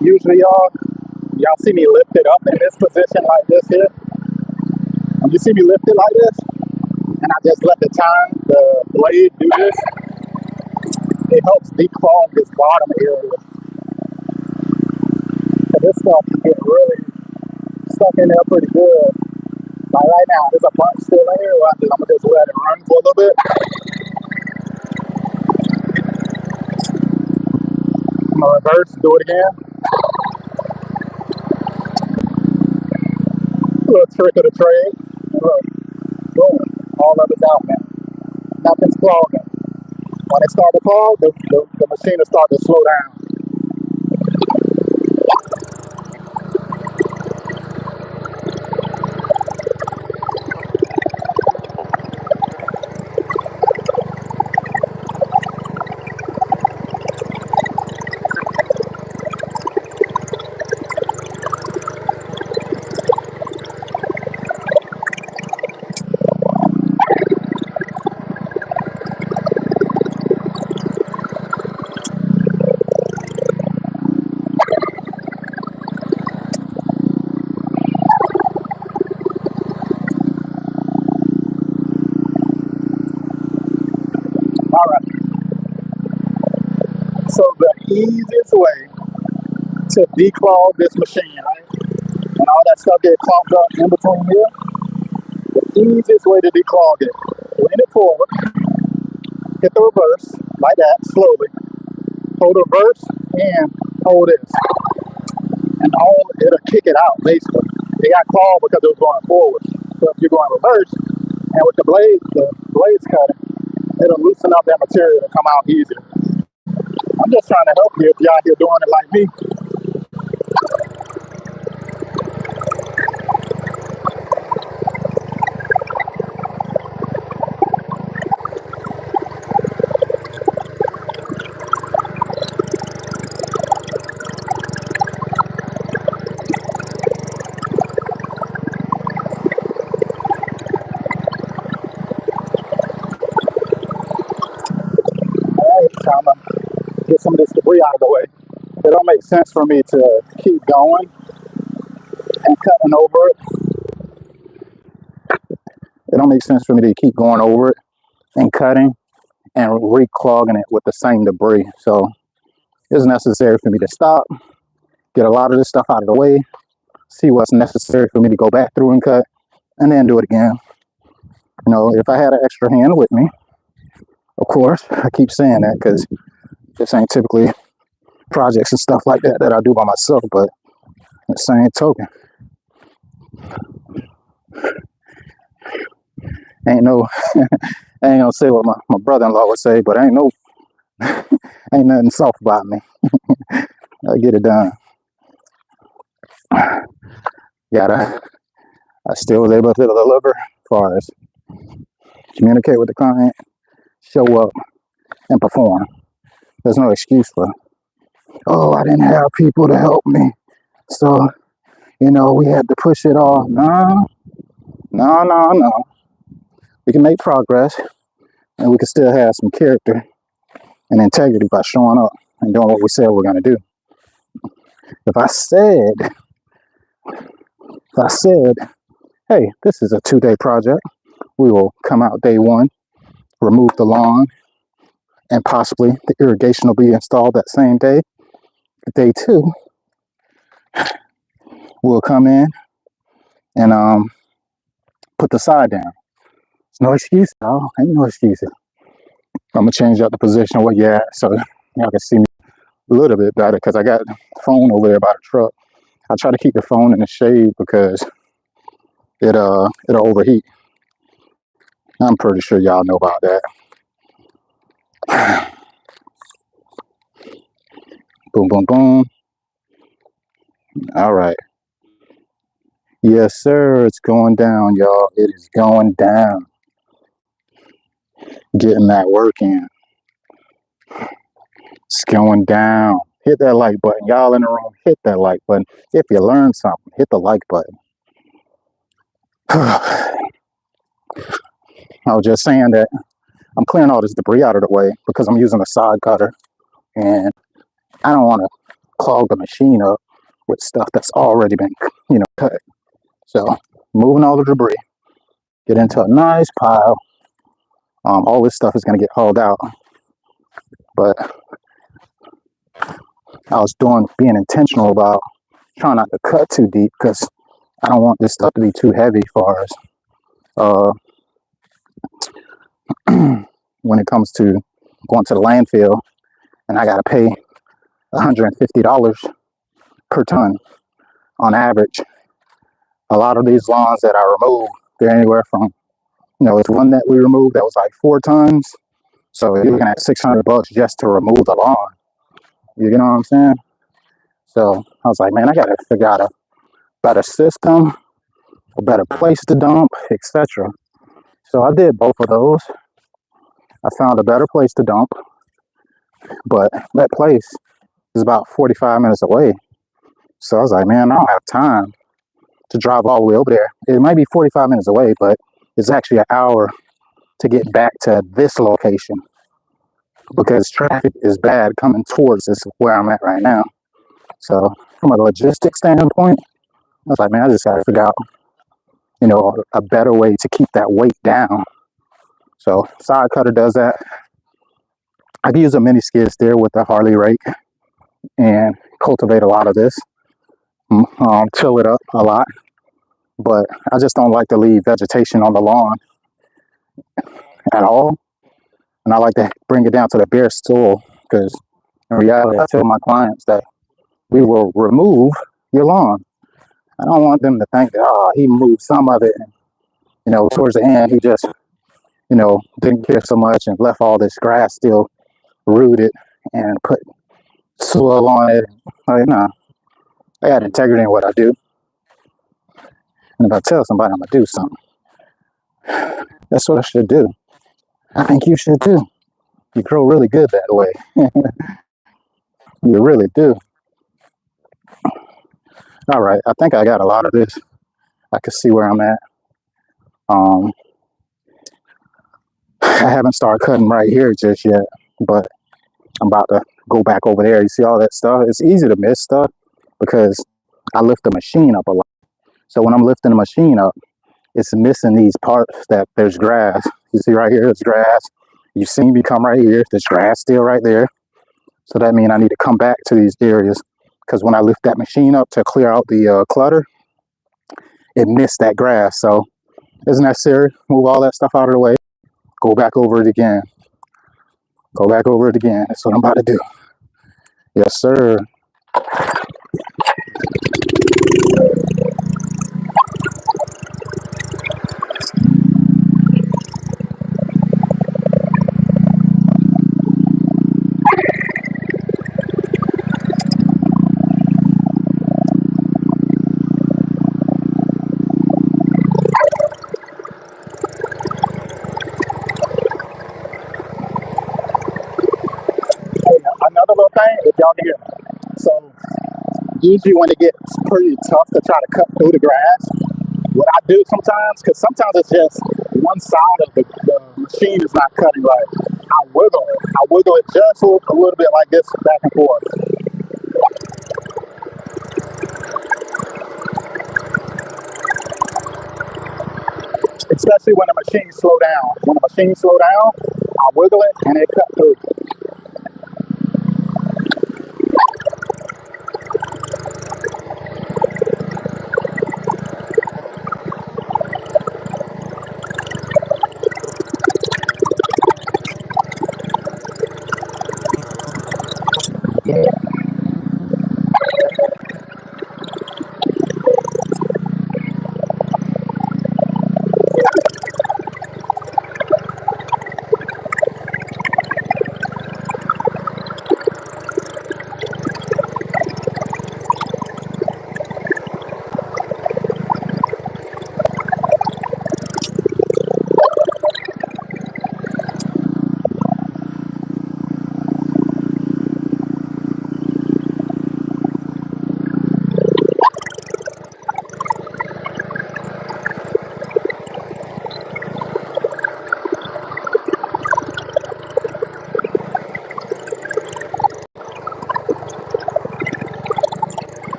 Usually, y'all see me lift it up in this position like this here. When you see me lift it like this, and I just let the blade do this, it helps declog this bottom area. So this stuff can get really stuck in there pretty good. Like right now, there's a bunch still in here. I'm gonna just let it run for a little bit. I'm gonna reverse, do it again. A little trick of the trade. Look, boom, all of it's out now. Nothing's clogging. When it starts to clog, the machine will start to slow down. All right. So the easiest way to declog this machine, right, and all that stuff get clogged up in between here, the easiest way to declog it, lean it forward, hit the reverse, like that, slowly. Hold the reverse and hold this. And it'll kick it out, basically. It got clogged because it was going forward. So if you're going reverse, and with the blades cutting, it'll loosen up that material to come out easier. I'm just trying to help you if y'all here doing it like me. Trying to get some of this debris out of the way. It don't make sense for me to keep going and cutting over it. It don't make sense for me to keep going over it and cutting and reclogging it with the same debris. So it's necessary for me to stop, get a lot of this stuff out of the way, see what's necessary for me to go back through and cut, and then do it again. You know, if I had an extra hand with me, of course, I keep saying that because this ain't typically projects and stuff like that I do by myself, but the same token, ain't no, I ain't gonna say what my brother-in-law would say, but ain't nothing soft about me. I get it done. I still was able to deliver as far as communicate with the client, show up, and perform. There's no excuse for, oh, I didn't have people to help me, so, we had to push it off. No, No. We can make progress, and we can still have some character and integrity by showing up and doing what we said we're going to do. If I said, hey, this is a 2-day project, we will come out day 1, remove the lawn, and possibly the irrigation will be installed that same day. Day 2, we'll come in and put the side down. There's no excuse. Oh, ain't no excuses. I'm gonna change up the position where you're at so y'all can see me a little bit better because I got the phone over there by the truck. I try to keep the phone in the shade because it'll overheat. I'm pretty sure y'all know about that. Boom, boom, boom. All right. Yes, sir. It's going down, y'all. It is going down. Getting that work in. It's going down. Hit that like button. Y'all in the room, hit that like button. If you learned something, hit the like button. I was just saying that I'm clearing all this debris out of the way because I'm using a side cutter and I don't want to clog the machine up with stuff that's already been, cut. So moving all the debris, get into a nice pile. All this stuff is going to get hauled out, but I was being intentional about trying not to cut too deep because I don't want this stuff to be too heavy for us. When it comes to going to the landfill, and I got to pay $150 per ton on average. A lot of these lawns that I remove, they're anywhere from, it's one that we removed that was like 4 tons. So you're looking at $600 just to remove the lawn. You know what I'm saying? So I was like, man, I got to figure out a better system, a better place to dump, etc. So I did both of those. I found a better place to dump, but that place is about 45 minutes away. So I was like, man, I don't have time to drive all the way over there. It might be 45 minutes away, but it's actually an hour to get back to this location because traffic is bad coming towards this where I'm at right now. So from a logistics standpoint, I was like, man, I just got to figure out, a better way to keep that weight down. So side cutter does that. I can use a mini skid steer with a Harley rake and cultivate a lot of this, till it up a lot. But I just don't like to leave vegetation on the lawn at all. And I like to bring it down to the bare soil because in reality, I tell my clients that we will remove your lawn. I don't want them to think that, he moved some of it. And, towards the end, he just, didn't care so much and left all this grass still rooted and put soil on it. Like, nah, I got integrity in what I do. And if I tell somebody I'm going to do something, that's what I should do. I think you should too. You grow really good that way. You really do. All right, I think I got a lot of this. I can see where I'm at. I haven't started cutting right here just yet, but I'm about to go back over there. You see all that stuff? It's easy to miss stuff because I lift the machine up a lot. So when I'm lifting the machine up, it's missing these parts that there's grass. You see right here, there's grass. You see me come right here, there's grass still right there. So that means I need to come back to these areas because when I lift that machine up to clear out the clutter, it missed that grass. So it's necessary. Move all that stuff out of the way. Go back over it again. Go back over it again. That's what I'm about to do. Yes, sir. Another little thing, if y'all can hear me. So usually when it gets pretty tough to try to cut through the grass, What I do sometimes, because sometimes it's just one side of the machine is not cutting right. I wiggle it. I wiggle it just a little bit like this, back and forth. Especially when the machine slow down. When the machine slow down, I wiggle it and it cut through.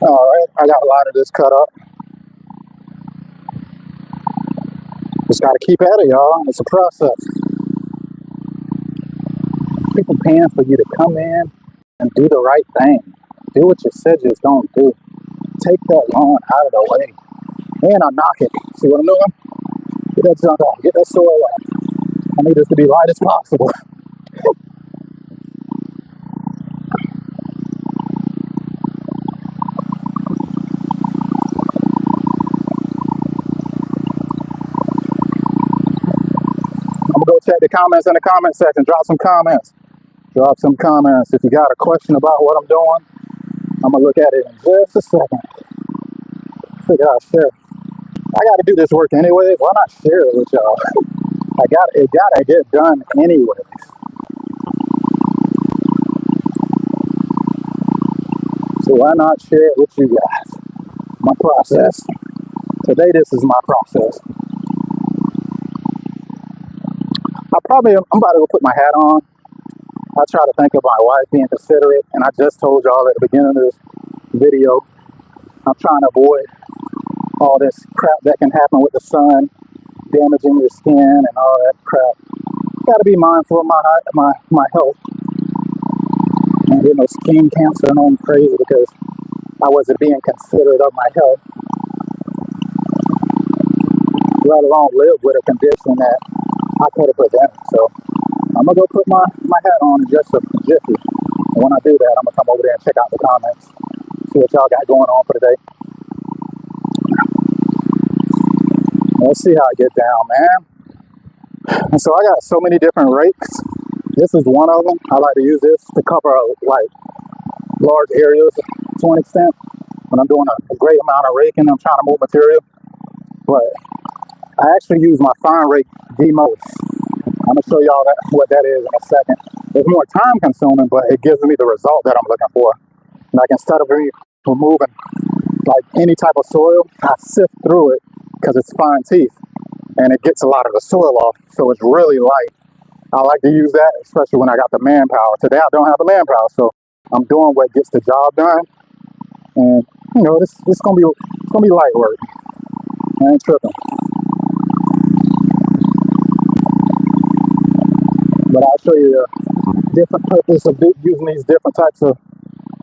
All right, I got a lot of this cut up. Just got to keep at it, y'all. It's a process. People paying for you to come in and do the right thing. Do what you said you was going to do. Take that lawn out of the way. And I knock it. See what I'm doing? Get that junk off. Get that soil off. I need this to be light as possible. I'm going to go check the comments in the comment section. Drop some comments. Drop some comments. If you got a question about what I'm doing, I'm going to look at it in just a second. Figure out, share. I got to do this work anyway. Why not share it with y'all? It got to get done anyway. So why not share it with you guys? My process. Today, this is my process. I'm about to go put my hat on. I try to think of my wife being considerate, and I just told y'all at the beginning of this video, I'm trying to avoid all this crap that can happen with the sun, damaging your skin and all that crap. Got to be mindful of my health. And getting no skin cancer and all crazy because I wasn't being considerate of my health, let alone live with a condition that I could have prevented. So I'm gonna go put my hat on in just a jiffy. And when I do that, I'm gonna come over there and check out the comments, see what y'all got going on for today. Let's see how I get down, man. And so I got so many different rakes. This is one of them. I like to use this to cover like large areas to an extent. When I'm doing a great amount of raking, I'm trying to move material. But I actually use my fine rake the most. I'm gonna show y'all what that is in a second. It's more time consuming, but it gives me the result that I'm looking for. Like instead of removing like any type of soil, I sift through it because it's fine teeth and it gets a lot of the soil off. So it's really light. I like to use that, especially when I got the manpower. Today I don't have the manpower, so I'm doing what gets the job done. And you know, this gonna be light work. I ain't tripping. But I'll show you the different purpose of using these different types of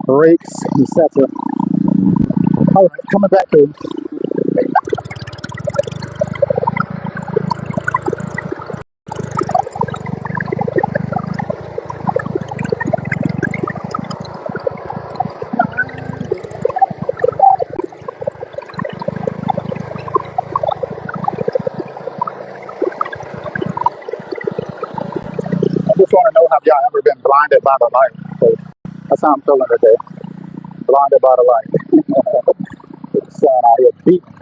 rakes, etc. All right, coming back to I just want to know, have y'all ever been blinded by the light? So that's how I'm feeling today. Blinded by the light. The sun out here beating.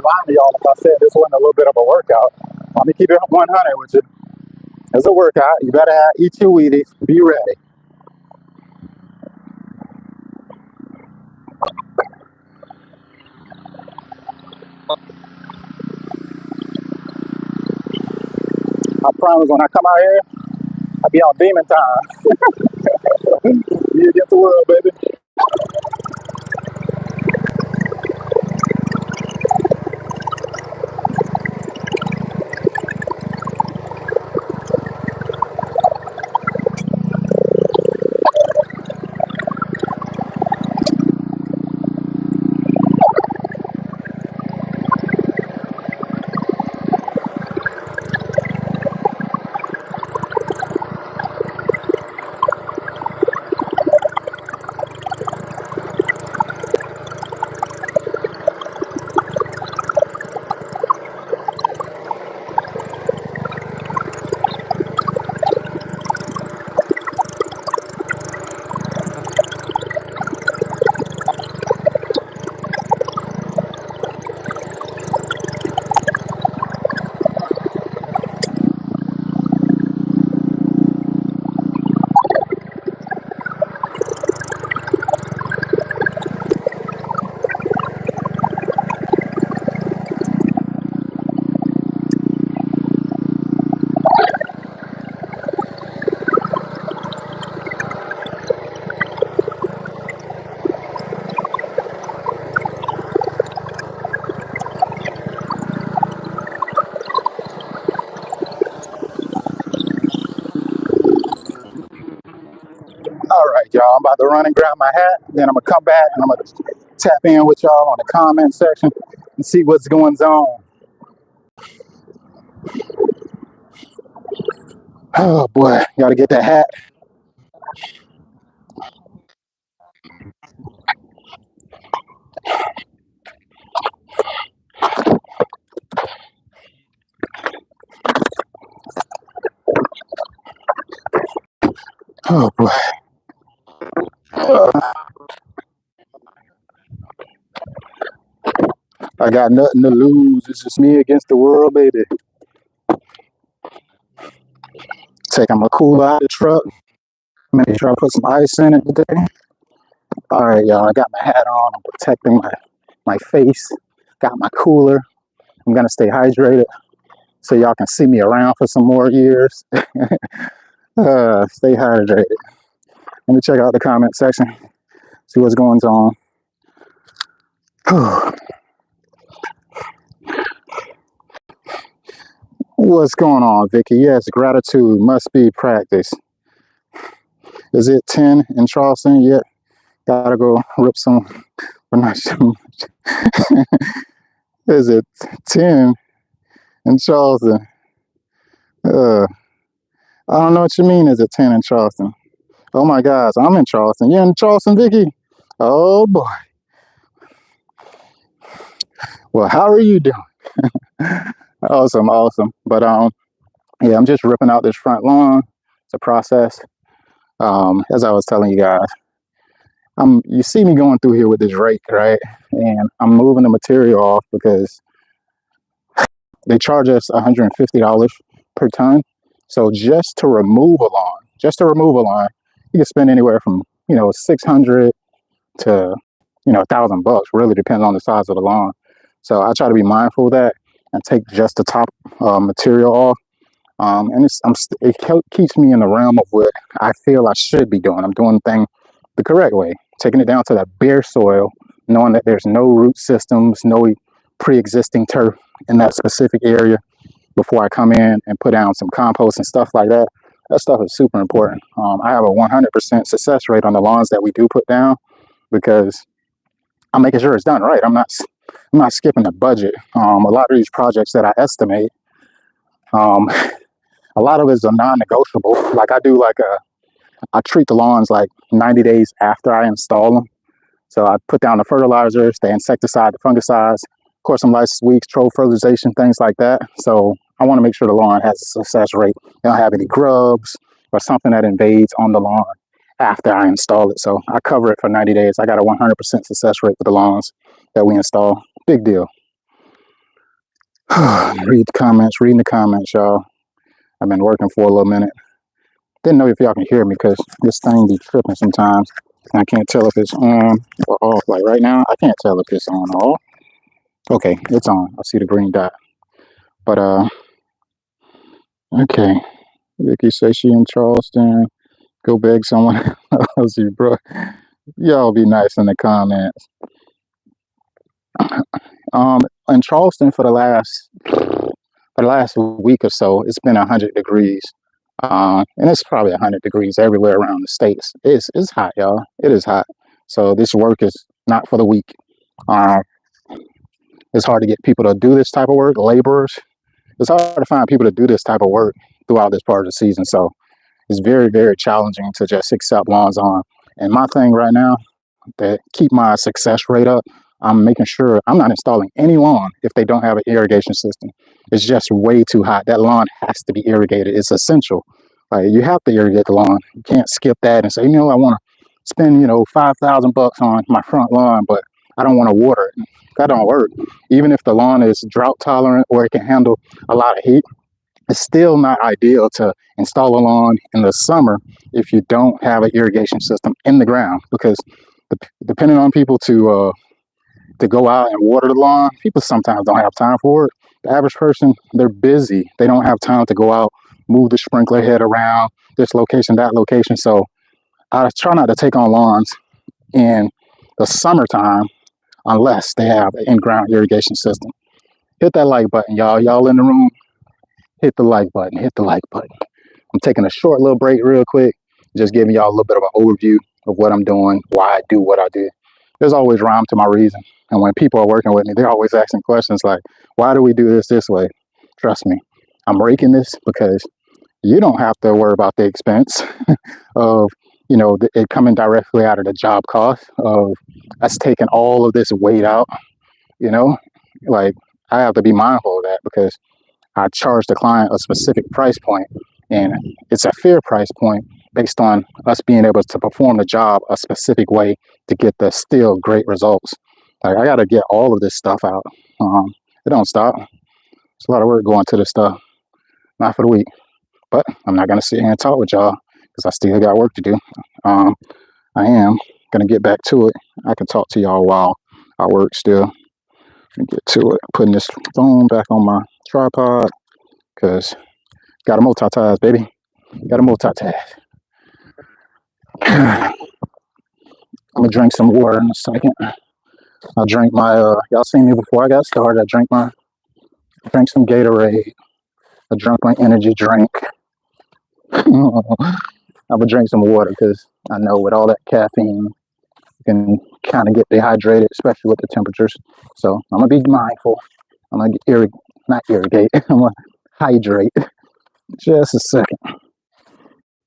lying to y'all if I said this wasn't a little bit of a workout. Let me keep it 100 with you. It's a workout. You better eat your Wheaties. Be ready. I promise when I come out here, I be on demon time. You get the world, baby. All right, y'all. I'm about to run and grab my hat. Then I'm gonna come back and I'm gonna tap in with y'all on the comment section and see what's going on. Oh boy, gotta get that hat. Oh boy. I got nothing to lose. It's just me against the world, baby. Taking my cooler out of the truck. Make sure I put some ice in it today. All right, y'all. I got my hat on. I'm protecting my face. Got my cooler. I'm gonna stay hydrated so y'all can see me around for some more years. Stay hydrated. Let me check out the comment section. See what's going on. What's going on, Vicky? Yes, gratitude must be practiced. Is it 10 in Charleston yet? Gotta go rip some. We're not sure. Is it 10 in Charleston? I don't know what you mean. Is it 10 in Charleston? Oh my gosh, I'm in Charleston. You're in Charleston, Vicky? Oh boy. Well, how are you doing? Awesome, awesome. But yeah, I'm just ripping out this front lawn. It's a process. As I was telling you guys, you see me going through here with this rake, right? And I'm moving the material off because they charge us $150 per ton. So just to remove a lawn, you can spend anywhere from 600 to $1,000. Really depends on the size of the lawn. So I try to be mindful of that and take just the top material off. And it keeps me in the realm of what I feel I should be doing. I'm doing the thing the correct way, taking it down to that bare soil, knowing that there's no root systems, no pre-existing turf in that specific area before I come in and put down some compost and stuff like that. That stuff is super important. I have a 100% success rate on the lawns that we do put down because I'm making sure it's done right. I'm not skipping the budget. A lot of these projects that I estimate, a lot of it is a non-negotiable. Like I treat the lawns like 90 days after I install them. So I put down the fertilizers, the insecticide, the fungicides, of course, some lice, weeds, troll fertilization, things like that. So I want to make sure the lawn has a success rate. They don't have any grubs or something that invades on the lawn after I install it. So I cover it for 90 days. I got a 100% success rate with the lawns that we install. Big deal. Read the comments, reading the comments, y'all. I've been working for a little minute. Didn't know if y'all can hear me because this thing be tripping sometimes. I can't tell if it's on or off. Like right now, I can't tell if it's on or off. Okay, it's on. I see the green dot. But okay. Vicky says she in Charleston. Go beg someone else, you bro. Y'all be nice in the comments. In Charleston for the last week or so, it's been 100 degrees. And it's probably 100 degrees everywhere around the states. It's hot, y'all. It is hot. So this work is not for the weak. It's hard to get people to do this type of work, laborers. It's hard to find people to do this type of work throughout this part of the season. So it's very, very challenging to just accept lawns on. And my thing right now, to keep my success rate up, I'm making sure I'm not installing any lawn if they don't have an irrigation system. It's just way too hot. That lawn has to be irrigated. It's essential. Like you have to irrigate the lawn. You can't skip that and say, I want to spend, $5,000 on my front lawn, but I don't want to water it. That don't work. Even if the lawn is drought tolerant or it can handle a lot of heat, it's still not ideal to install a lawn in the summer if you don't have an irrigation system in the ground, because depending on people to go out and water the lawn, people sometimes don't have time for it. The average person, they're busy. They don't have time to go out, move the sprinkler head around this location, that location. So I try not to take on lawns in the summertime unless they have an in-ground irrigation system. Hit that like button, y'all. Y'all in the room, hit the like button. Hit the like button. I'm taking a short little break real quick, just giving y'all a little bit of an overview of what I'm doing, why I do what I do. There's always rhyme to my reason. And when people are working with me, they're always asking questions like, why do we do this way? Trust me, I'm raking this because you don't have to worry about the expense of, it coming directly out of the job cost of us taking all of this weight out, like I have to be mindful of that because I charge the client a specific price point, and it's a fair price point based on us being able to perform the job a specific way to get the still great results. Like I got to get all of this stuff out. It don't stop. It's a lot of work going to this stuff. Not for the week, but I'm not gonna sit here and talk with y'all because I still got work to do. I am gonna get back to it. I can talk to y'all while I work still. And get to it. Putting this phone back on my tripod because gotta multitask, baby. Gotta multitask. I'm gonna drink some water in a second. I'll drink my y'all seen me before I got started. I drank some Gatorade. I drank my energy drink. I'm gonna drink some water because I know with all that caffeine you can kind of get dehydrated, especially with the temperatures. So I'm gonna be mindful. I'm gonna not irrigate. I'm gonna hydrate. Just a second.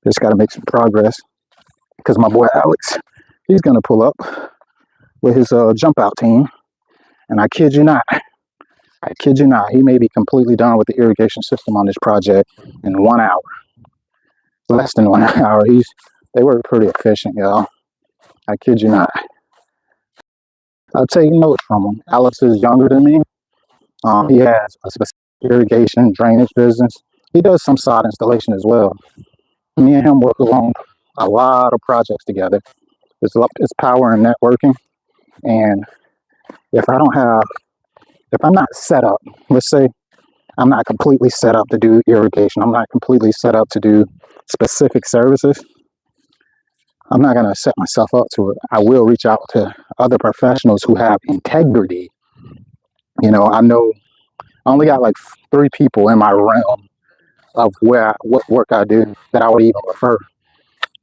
Just gotta make some progress because my boy Alex, he's gonna pull up with his jump out team, and I kid you not, he may be completely done with the irrigation system on this project in 1 hour. Less than 1 hour. They work pretty efficient, y'all. I kid you not. I'll take notes from him. Alex is younger than me. He has a specific irrigation drainage business. He does some sod installation as well. Me and him work along a lot of projects together. It's power and networking. And if I'm not set up, let's say I'm not completely set up to do irrigation, I'm not completely set up to do specific services, I'm not going to set myself up to it. I will reach out to other professionals who have integrity. I know I only got like 3 people in my realm of what work I do that I would even refer.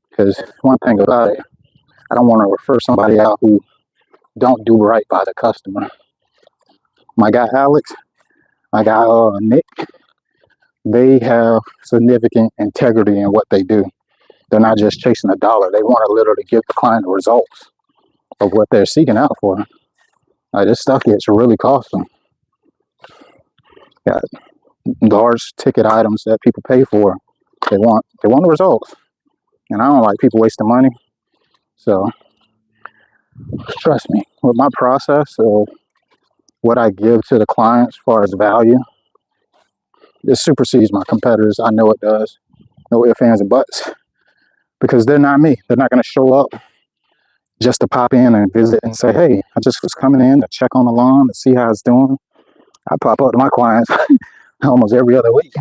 Because one thing about it, I don't want to refer somebody out who don't do right by the customer. My guy Alex, my guy Nick, they have significant integrity in what they do. They're not just chasing a dollar. They want to literally give the client the results of what they're seeking out for. This stuff gets really costly. Got large ticket items that people pay for. They want the results, and I don't like people wasting money. So trust me, with my process of what I give to the clients as far as value, it supersedes my competitors. I know it does. No ifs, ands, and buts. Because they're not me. They're not going to show up just to pop in and visit and say, hey, I just was coming in to check on the lawn to see how it's doing. I pop up to my clients almost every other week.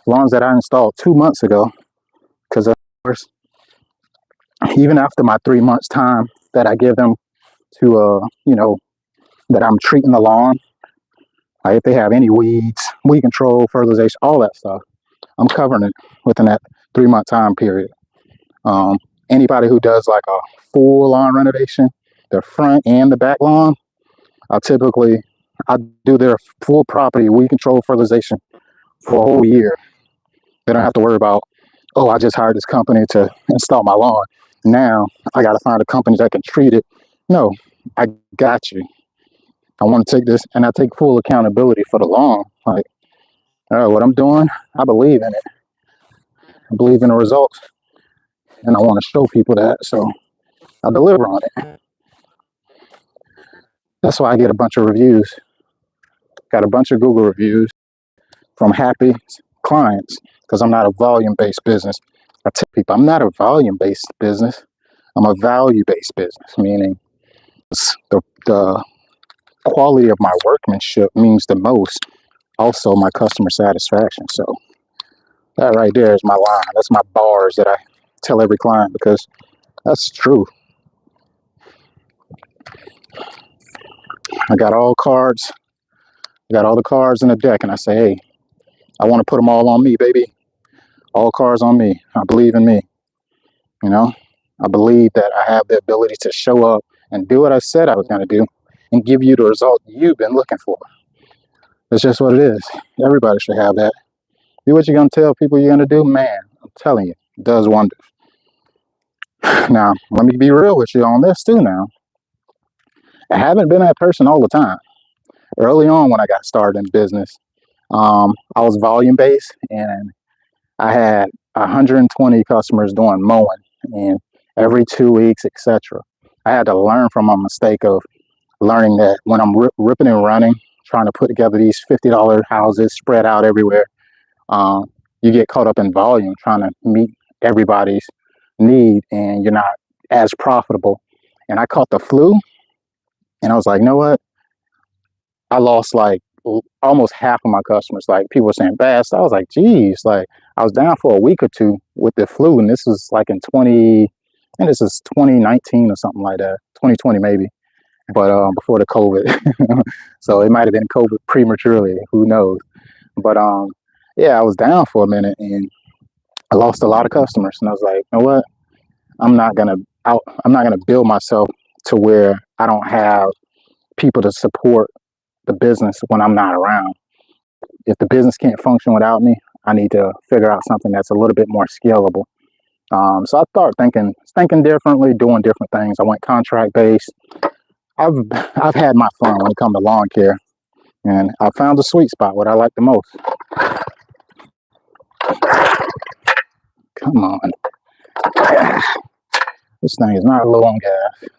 Lawns that I installed 2 months ago. Because of course, even after my 3 months time that I give them to, that I'm treating the lawn, like if they have any weeds, weed control, fertilization, all that stuff, I'm covering it within that 3 month time period. Anybody who does like a full lawn renovation, the front and the back lawn, I do their full property weed control fertilization for a whole year. They don't have to worry about, oh, I just hired this company to install my lawn. Now I got to find a company that can treat it. No, I got you. I want to take this, and I take full accountability for the lawn. Like, what I'm doing, I believe in it. I believe in the results, and I want to show people that. So I deliver on it. That's why I get a bunch of reviews. Got a bunch of Google reviews from happy clients because I'm not a volume-based business. I tell people I'm not a volume-based business. I'm a value-based business, meaning the quality of my workmanship means the most. Also, my customer satisfaction. So that right there is my line. That's my bars that I tell every client because that's true. I got all cards. I got all the cards in the deck, and I say, hey, I want to put them all on me, baby. All cards on me. I believe in me. I believe that I have the ability to show up and do what I said I was going to do and give you the result you've been looking for. That's just what it is. Everybody should have that. Do what you're going to tell people you're going to do. Man, I'm telling you, it does wonders. Now, let me be real with you on this too now. I haven't been that person all the time. Early on when I got started in business, I was volume-based, and I had 120 customers doing mowing, and every 2 weeks, etc. I had to learn from my mistake of learning that when I'm ripping and running, trying to put together these $50 houses spread out everywhere, you get caught up in volume, trying to meet everybody's need, and you're not as profitable. And I caught the flu, and I was like, you know what? I lost like almost half of my customers. Like people were saying best. I was like, geez, like I was down for a week or two with the flu, and this was like in 2019 or something like that, 2020 maybe, but before the COVID. So it might have been COVID prematurely, who knows? But yeah, I was down for a minute, and I lost a lot of customers, and I was like, you know what? I'm not gonna build myself to where I don't have people to support the business when I'm not around. If the business can't function without me, I need to figure out something that's a little bit more scalable. So I started thinking differently, doing different things. I went contract based. I've had my fun when it comes to lawn care, and I found the sweet spot, what I like the most. Come on, this thing is not low on gas.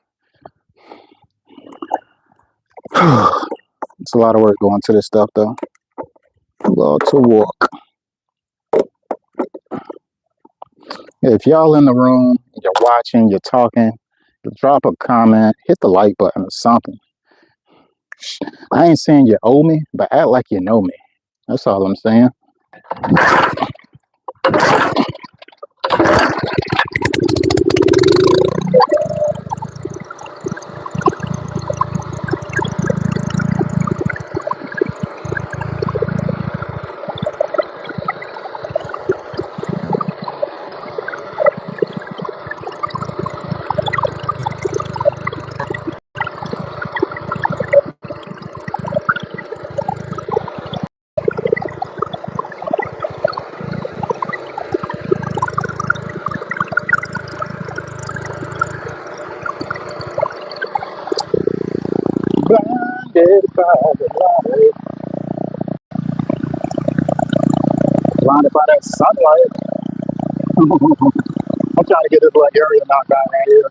It's a lot of work going to this stuff, though. A lot to walk. If y'all in the room, you're watching, you're talking, drop a comment, hit the like button or something. I ain't saying you owe me, but act like you know me. That's all I'm saying. Blinded by the light, blinded by that sunlight. I'm trying to get this little area knocked out right here.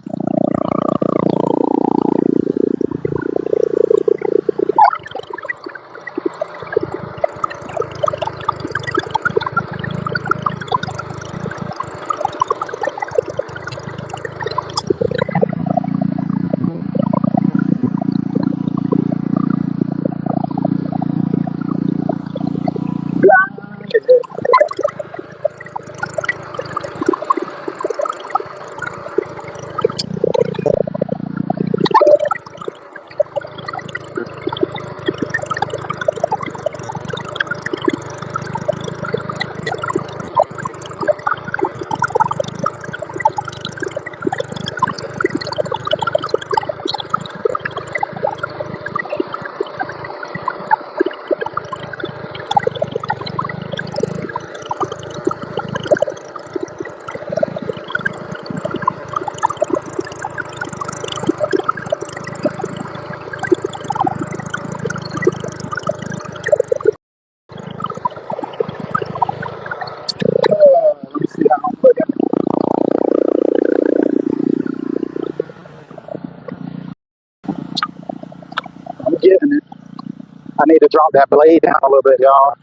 I need to drop that blade down a little bit, y'all,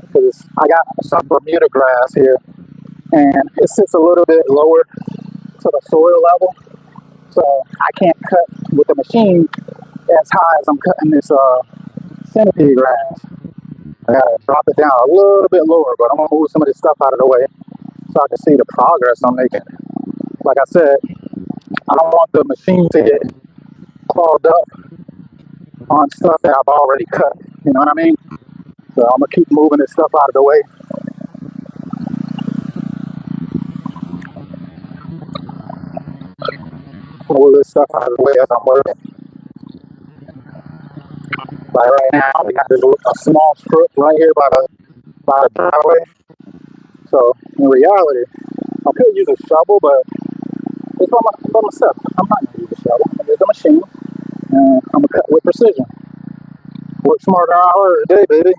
because I got some Bermuda grass here, and it sits a little bit lower to the soil level, so I can't cut with the machine as high as I'm cutting this centipede grass. I gotta drop it down a little bit lower, but I'm gonna move some of this stuff out of the way so I can see the progress I'm making. Like I said, I don't want the machine to get clogged up on stuff that I've already cut. You know what I mean? So I'm gonna keep moving this stuff out of the way. Move this stuff out of the way as I'm working. Like right now, we got this a small strip right here by the driveway. So in reality, I could use a shovel, but it's by myself. I'm not gonna use a shovel. I'm gonna use a machine, and I'm gonna cut with precision. Work smarter, harder today, baby.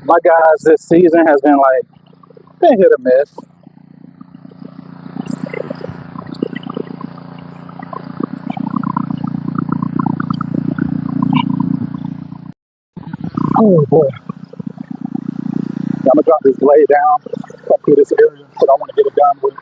My guys this season has been hit or miss. Oh boy. I'm gonna drop this blade down, cut through this area, but I want to get it done with.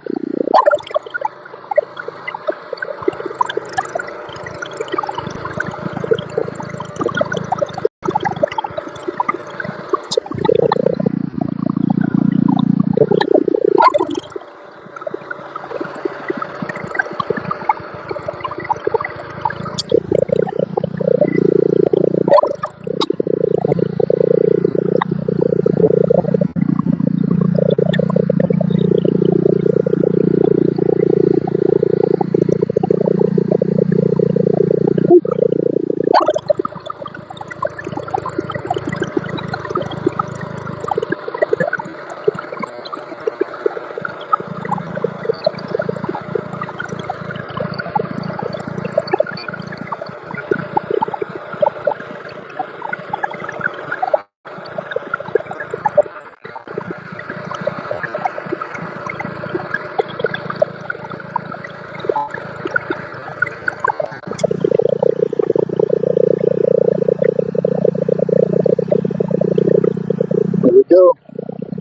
There we go.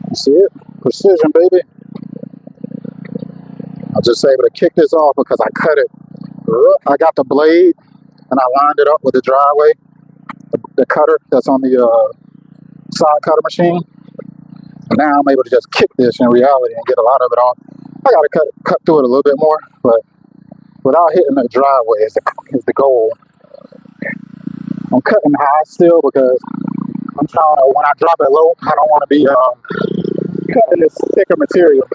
You see it? Precision, baby. I was just able to kick this off because I cut it. I got the blade and I lined it up with the driveway, the cutter that's on the side cutter machine. And now I'm able to just kick this in reality and get a lot of it off. I gotta cut through it a little bit more, but without hitting the driveway is the goal. I'm cutting high still because I'm trying to, when I drop it low, I don't want to be cutting this thicker material.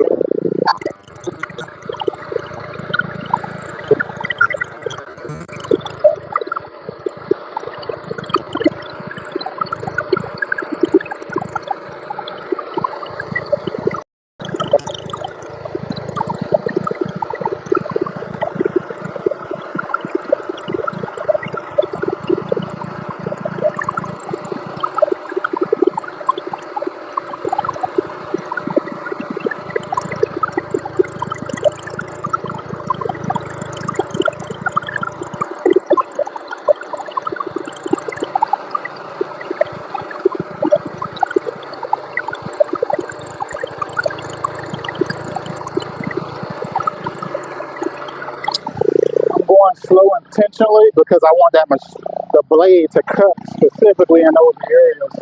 Going slow intentionally because I want the blade to cut specifically in those areas.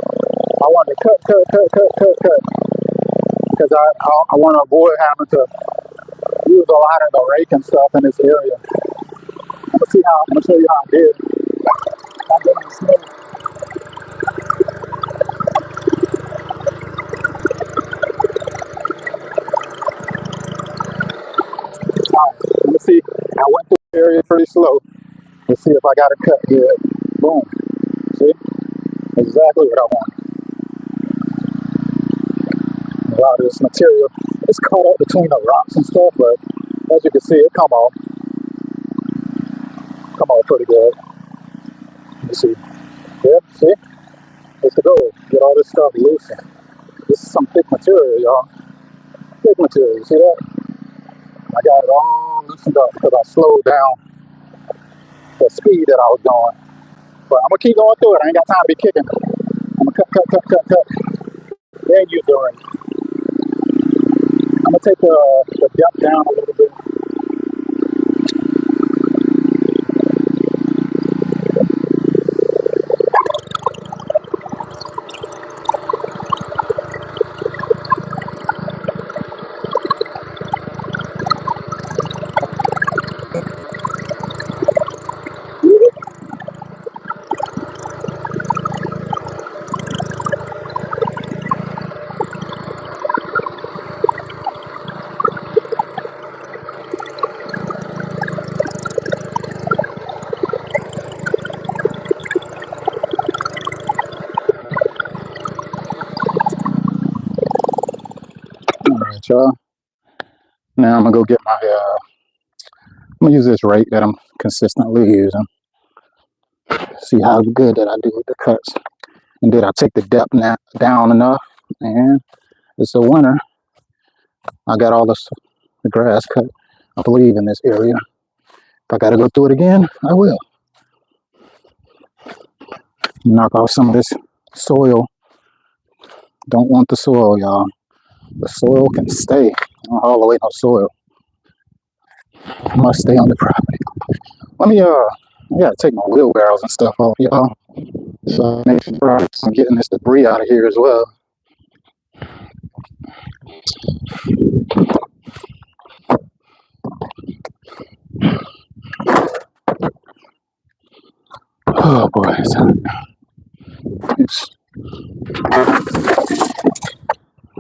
I want to cut because I want to avoid having to use a lot of the rake and stuff in this area. I'm gonna show you how I did. I'm doing slow. All right, let me see. I went through the area pretty slow. Let's see if I got it cut good. Boom. See? Exactly what I want. A lot of this material is caught up between the rocks and stuff, but as you can see, it come off pretty good. Let me see. Yep, see? It's the goal. Get all this stuff loosened. This is some thick material, y'all. Thick material, you see that? I got it all loosened up because I slowed down the speed that I was going. But I'm gonna keep going through it. I ain't got time to be kicking. I'm gonna cut. Then you doing. I'm gonna take the depth down a little bit. All right, y'all. Now I'm gonna go get my. I'm gonna use this rake that I'm consistently using. See how good that I do with the cuts, and did I take the depth down enough? And it's a winner. I got all the grass cut, I believe, in this area. If I gotta go through it again, I will. Knock off some of this soil. Don't want the soil, y'all. The soil can stay. Don't haul away no soil. Must stay on the property. Let me I gotta take my wheelbarrows and stuff off, y'all. So make sure I'm getting this debris out of here as well. Oh boy.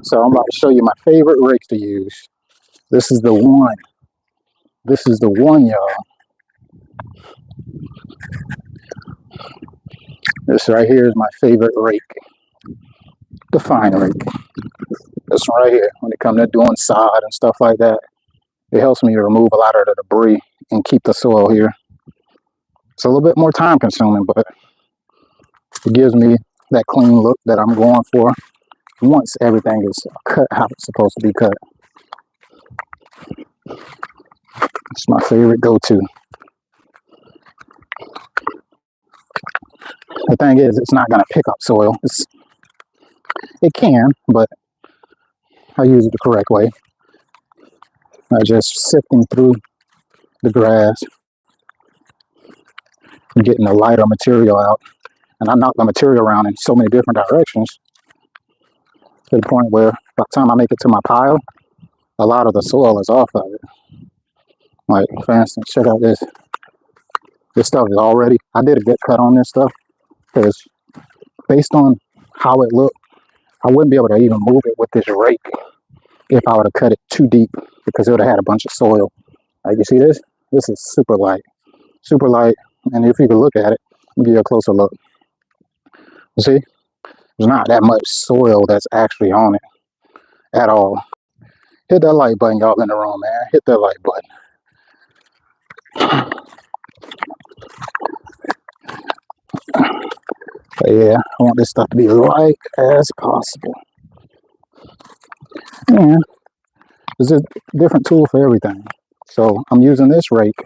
So I'm about to show you my favorite rake to use. This is the one. This is the one, y'all. This right here is my favorite rake. The fine rake. This one right here. When it comes to doing sod and stuff like that, it helps me remove a lot of the debris and keep the soil here. It's a little bit more time consuming, but it gives me that clean look that I'm going for once everything is cut how it's supposed to be cut. It's my favorite go-to. The thing is, it's not going to pick up soil. It can, but I use it the correct way. I just sifting through the grass and getting the lighter material out. And I knock the material around in so many different directions to the point where by the time I make it to my pile, a lot of the soil is off of it. Like, for instance, check out this. This stuff is already, I did a good cut on this stuff because based on how it looked, I wouldn't be able to even move it with this rake if I would have cut it too deep because it would have had a bunch of soil. Like, you see this? This is super light. Super light. And if you can look at it, I'll give you a closer look. You see? There's not that much soil that's actually on it at all. Hit that like button, y'all in the room, man. Hit that like button. But yeah, I want this stuff to be light as possible. And there's a different tool for everything. So I'm using this rake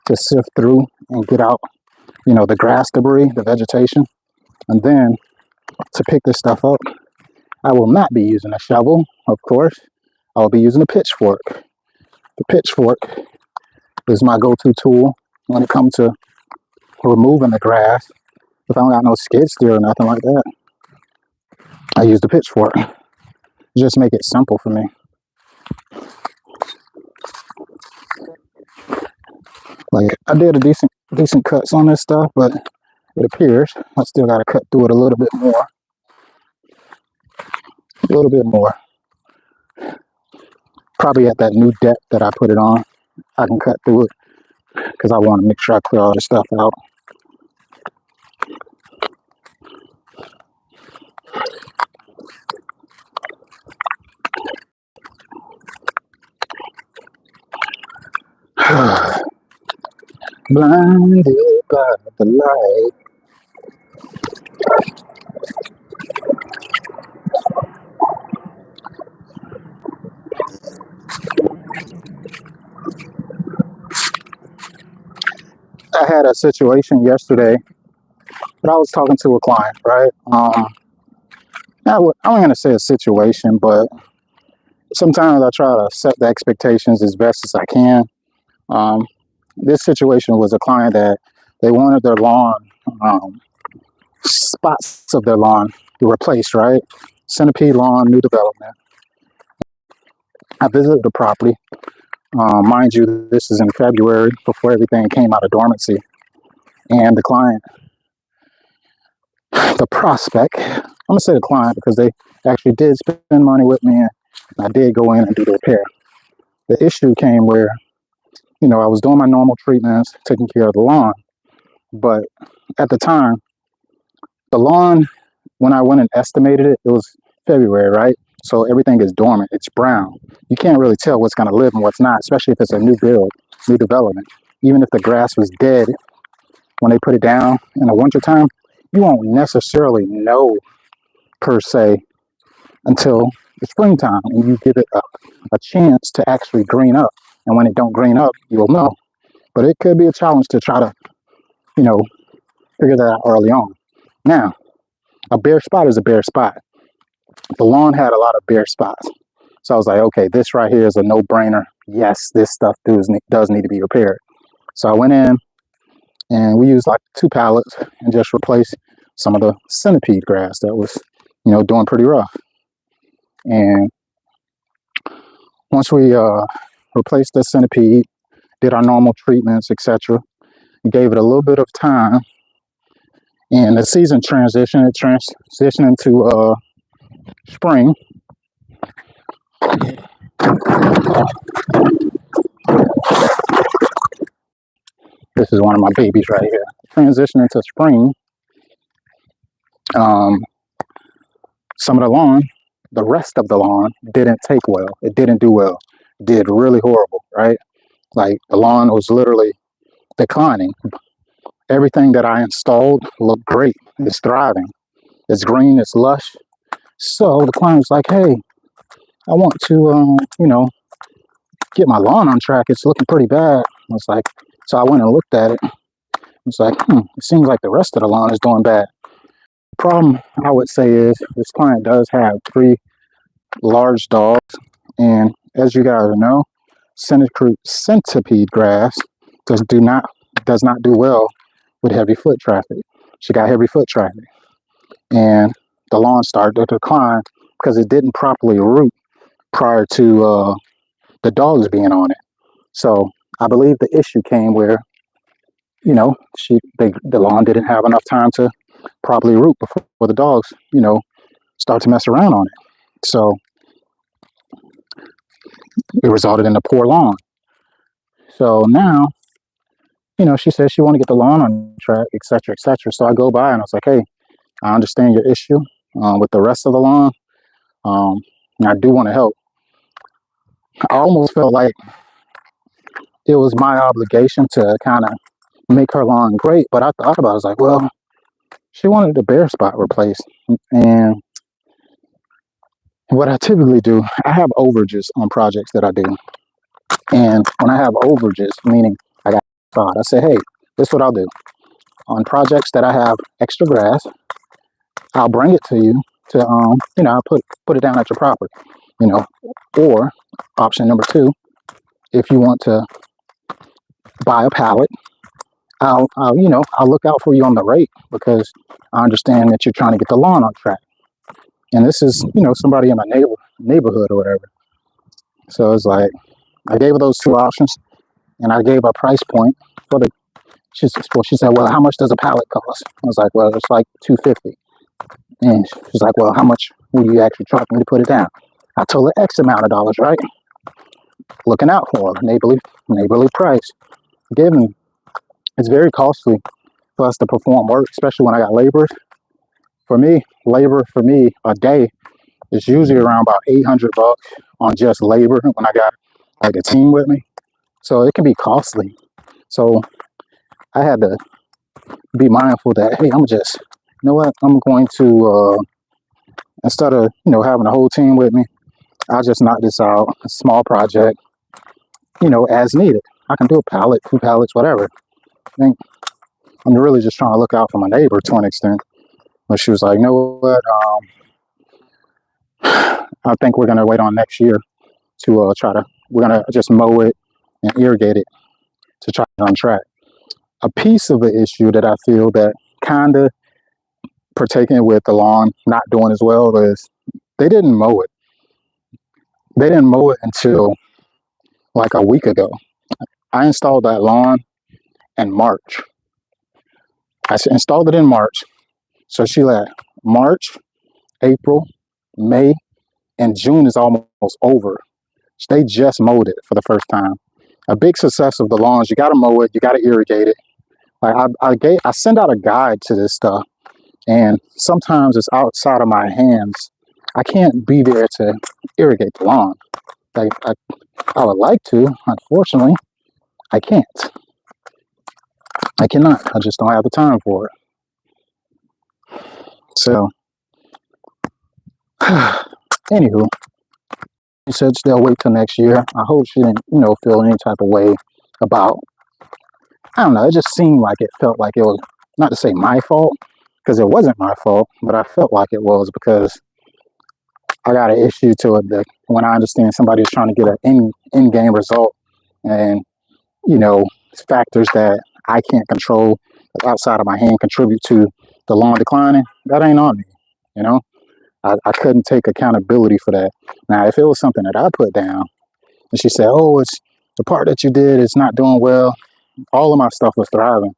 to sift through and get out, the grass debris, the vegetation. And then to pick this stuff up, I will not be using a shovel, of course. I'll be using a pitchfork. The pitchfork is my go-to tool when it comes to removing the grass. If I don't got no skid steer or nothing like that, I use the pitchfork. Just make it simple for me. Like, I did a decent cuts on this stuff, but it appears I still got to cut through it a little bit more. A little bit more. Probably at that new depth that I put it on, I can cut through it because I want to make sure I clear all this stuff out. Blinded by the light. I had a situation yesterday, but I was talking to a client, right? I'm going to say a situation, but sometimes I try to set the expectations as best as I can. Um, this situation was a client that they wanted their lawn, spots of their lawn replaced, right? Centipede lawn, new development. I visited the property. Mind you, this is in February before everything came out of dormancy. And the client, the prospect, I'm going to say the client because they actually did spend money with me and I did go in and do the repair. The issue came where, I was doing my normal treatments, taking care of the lawn. But at the time, the lawn, when I went and estimated it, it was February, right? So everything is dormant. It's brown. You can't really tell what's going to live and what's not, especially if it's a new build, new development. Even if the grass was dead when they put it down in the wintertime, you won't necessarily know per se until the springtime and you give it a chance to actually green up. And when it don't green up, you'll know. But it could be a challenge to try to, figure that out early on. Now, a bare spot is a bare spot. The lawn had a lot of bare spots. So I was like, okay, this right here is a no-brainer. Yes, this stuff does need to be repaired. So I went in and we used like 2 pallets and just replaced some of the centipede grass that was, doing pretty rough. And once we replaced the centipede, did our normal treatments, etc., gave it a little bit of time, and the season transitioned. It transitioned into spring. This is one of my babies right here. Transition into spring. Some of the lawn, the rest of the lawn didn't take well. It didn't do well. It did really horrible, right? Like the lawn was literally declining. Everything that I installed looked great. It's thriving. It's green. It's lush. So the client was like, "Hey, I want to, get my lawn on track. It's looking pretty bad." I was like, so I went and looked at it. It's like, it seems like the rest of the lawn is doing bad. The problem I would say is this client does have 3 large dogs, and as you guys know, centipede grass does not do well with heavy foot traffic. She got heavy foot traffic, and the lawn started to decline because it didn't properly root prior to the dogs being on it. So I believe the issue came where, the lawn didn't have enough time to properly root before the dogs, start to mess around on it. So it resulted in a poor lawn. So now, she says she want to get the lawn on track, et cetera, et cetera. So I go by and I was like, "Hey, I understand your issue with the rest of the lawn. And I do want to help." I almost felt like it was my obligation to kind of make her lawn great, but I thought about it. I was like, well, she wanted the bare spot replaced. And what I typically do, I have overages on projects that I do. And when I have overages, meaning I got spot, I say, hey, this is what I'll do. On projects that I have extra grass, I'll bring it to you to, I'll put it down at your property, or option number 2, if you want to buy a pallet, I'll look out for you on the rate because I understand that you're trying to get the lawn on track. And this is, somebody in my neighborhood or whatever. So it's like, I gave her those 2 options and I gave her a price point for she said, well, how much does a pallet cost? I was like, well, it's like $250. And she's like, well, how much will you actually charge me to put it down? I told her X amount of dollars, right? Looking out for her, neighborly price. Given, it's very costly for us to perform work, especially when I got laborers. Labor for me a day is usually around about $800 on just labor when I got like a team with me. So it can be costly. So I had to be mindful that, hey, I'm going to, instead of, having a whole team with me, I'll just knock this out, a small project, as needed. I can do a pallet, 2 pallets, whatever. I think I'm really just trying to look out for my neighbor to an extent. But she was like, you know what? I think we're gonna wait on next year to we're gonna just mow it and irrigate it to try to get on track. A piece of the issue that I feel that kind of partaking with the lawn not doing as well is they didn't mow it. They didn't mow it until like a week ago. I installed that lawn in March. Installed it in March. So she let March, April, May, and June is almost over. They just mowed it for the first time. A big success of the lawns, you got to mow it, you got to irrigate it. Like I send out a guide to this stuff, and sometimes it's outside of my hands. I can't be there to irrigate the lawn. Like I would like to, unfortunately, I can't. I cannot. I just don't have the time for it. So, anywho, she said they'll wait till next year. I hope she didn't, feel any type of way about. I don't know. It just seemed like it felt like it was not to say my fault because it wasn't my fault, but I felt like it was because I got an issue to it that when I understand somebody's trying to get an in-game result and, factors that I can't control outside of my hand contribute to the lawn declining, that ain't on me, I couldn't take accountability for that. Now, if it was something that I put down and she said, oh, it's the part that you did is not doing well, all of my stuff was thriving.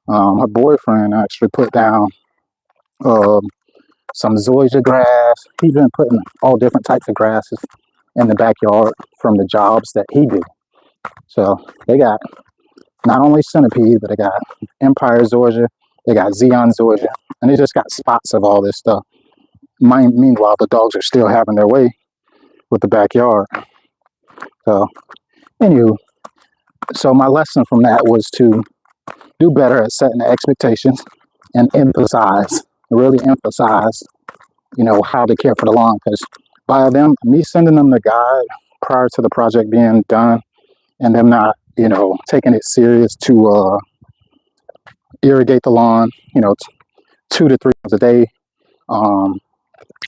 Her boyfriend actually put down some zoysia grass. He's been putting all different types of grasses in the backyard from the jobs that he did. So they got not only centipede, but they got Empire zoysia, they got Xeon zoysia, and they just got spots of all this stuff. Meanwhile, the dogs are still having their way with the backyard. So, anywho, so my lesson from that was to do better at setting the expectations and really emphasize, how to care for the lawn. Because by me sending them the guide prior to the project being done and them not, taking it serious to irrigate the lawn, 2 to 3 times a day.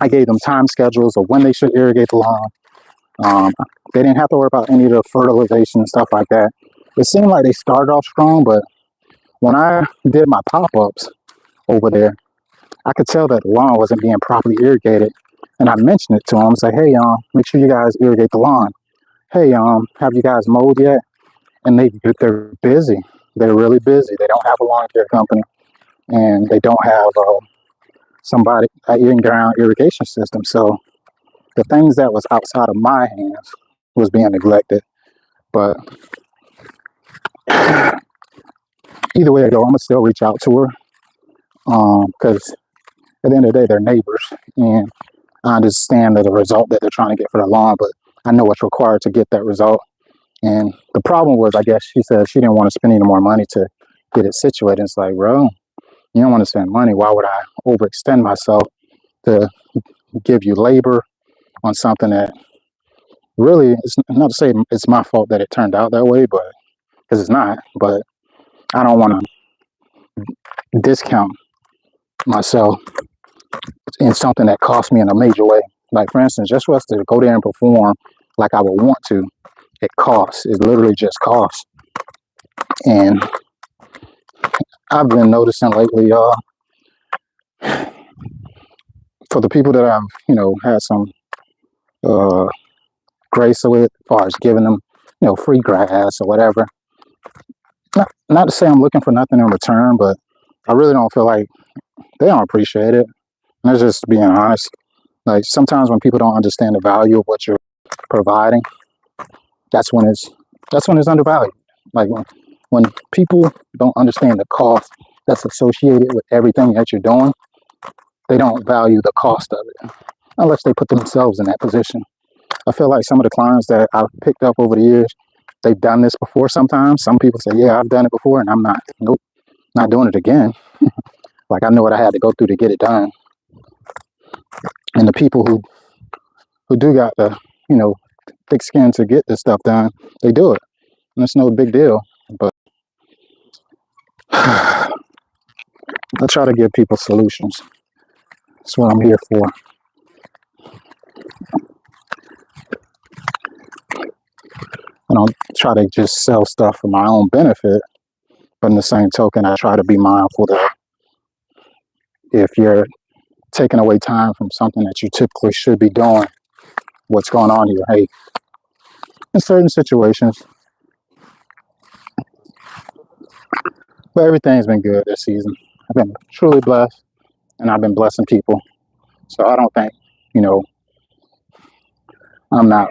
I gave them time schedules of when they should irrigate the lawn. They didn't have to worry about any of the fertilization and stuff like that. It seemed like they started off strong, but when I did my pop-ups over there, I could tell that the lawn wasn't being properly irrigated. And I mentioned it to them, say, hey, make sure you guys irrigate the lawn. Hey, have you guys mowed yet? And they're busy. They're really busy. They don't have a lawn care company, and they don't have somebody in-ground irrigation system. So the things that was outside of my hands was being neglected. But either way I go, I'm gonna still reach out to her because at the end of the day, they're neighbors, and I understand the result that they're trying to get for the lawn, but I know what's required to get that result. And the problem was, I guess she said she didn't want to spend any more money to get it situated. It's like, bro, you don't want to spend money. Why would I overextend myself to give you labor on something that really, it's not to say it's my fault that it turned out that way, but because it's not, but I don't want to discount myself in something that cost me in a major way. Like, for instance, just for us to go there and perform like I would want to, it costs. It literally just costs. And I've been noticing lately, for the people that I've, had some grace with, as far as giving them, free grass or whatever. Not to say I'm looking for nothing in return, but I really don't feel like they don't appreciate it. And that's just being honest. Like, sometimes when people don't understand the value of what you're providing, that's when it's undervalued. Like when people don't understand the cost that's associated with everything that you're doing, they don't value the cost of it unless they put themselves in that position. I feel like some of the clients that I've picked up over the years, they've done this before sometimes. Some people say, yeah, I've done it before, and I'm not. Nope, not doing it again. Like, I know what I had to go through to get it done. And the people who do got the, thick skin to get this stuff done, they do it. And it's no big deal. But I try to give people solutions. That's what I'm here for. I don't try to just sell stuff for my own benefit, but in the same token, I try to be mindful that if you're taking away time from something that you typically should be doing, what's going on here? Hey, in certain situations, but everything's been good this season. I've been truly blessed, and I've been blessing people. So I don't think, you know, I'm not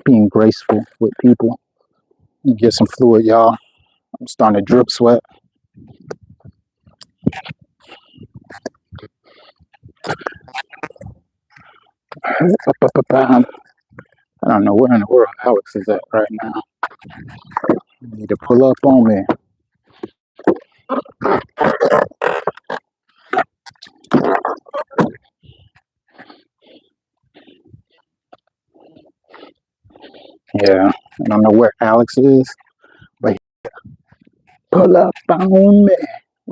being graceful with people. Get some fluid, y'all. I'm starting to drip sweat. I don't know where in the world Alex is at right now. You need to pull up on me. Yeah, I don't know where Alex is, but pull up on me.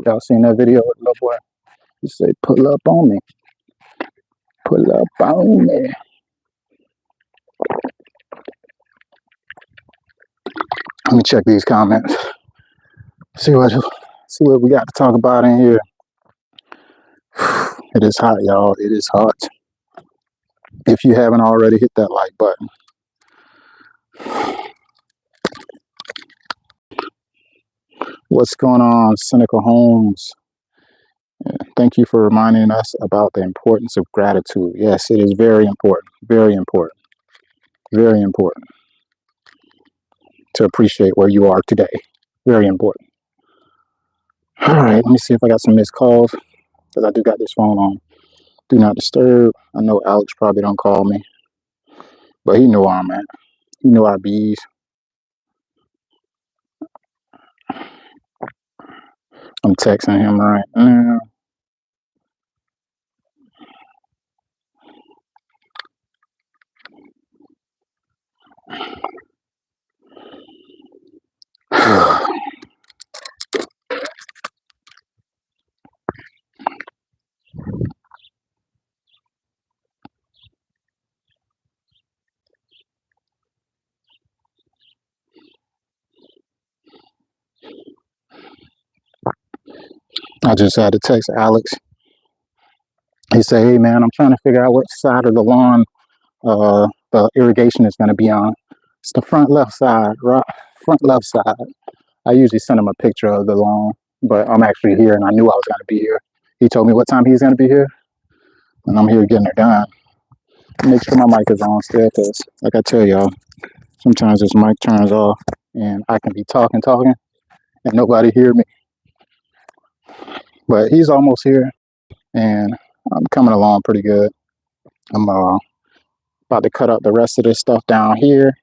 Y'all seen that video with little boy? He said, pull up on me. Pull up on me. Let me check these comments. See what we got to talk about in here. It is hot, y'all. It is hot. If you haven't already, hit that like button. What's going on, Cynical Homes? Thank you for reminding us about the importance of gratitude. Yes, it is very important, very important, very important to appreciate where you are today. Very important. All right, let me see if I got some missed calls, because I do got this phone on Do Not Disturb. I know Alex probably don't call me, but he know where I'm at. He know I bees. I'm texting him right now. I just had to text Alex. He said, hey man, I'm trying to figure out what side of the lawn the irrigation is going to be on. It's the front left side, right? Front left side. I usually send him a picture of the lawn, but I'm actually here and I knew I was going to be here. He told me what time he's going to be here, and I'm here getting it done. Make sure my mic is on still, because like I tell y'all, sometimes this mic turns off and I can be talking, and nobody hear me. But he's almost here and I'm coming along pretty good. I'm about to cut up the rest of this stuff down here,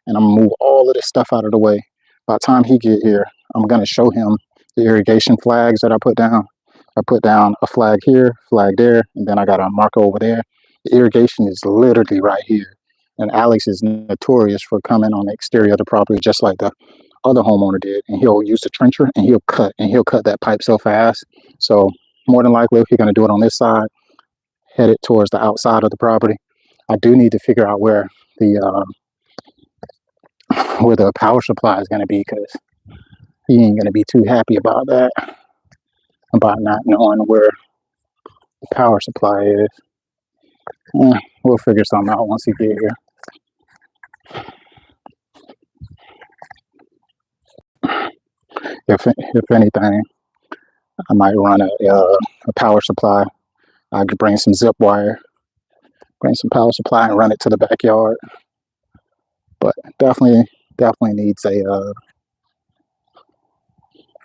and I'm gonna move all of this stuff out of the way. By the time he get here, I'm gonna show him the irrigation flags that I put down. I put down a flag here, flag there, and then I got a marker over there. The irrigation is literally right here. And Alex is notorious for coming on the exterior of the property just like the other homeowner did. And he'll use the trencher and he'll cut that pipe so fast. So more than likely, if you're gonna do it on this side, headed towards the outside of the property. I do need to figure out where the power supply is going to be, because he ain't going to be too happy about that, about not knowing where the power supply is. We'll figure something out once he get here. If anything, I might run a power supply. I could bring some zip wire, bring some power supply, and run it to the backyard. But definitely needs a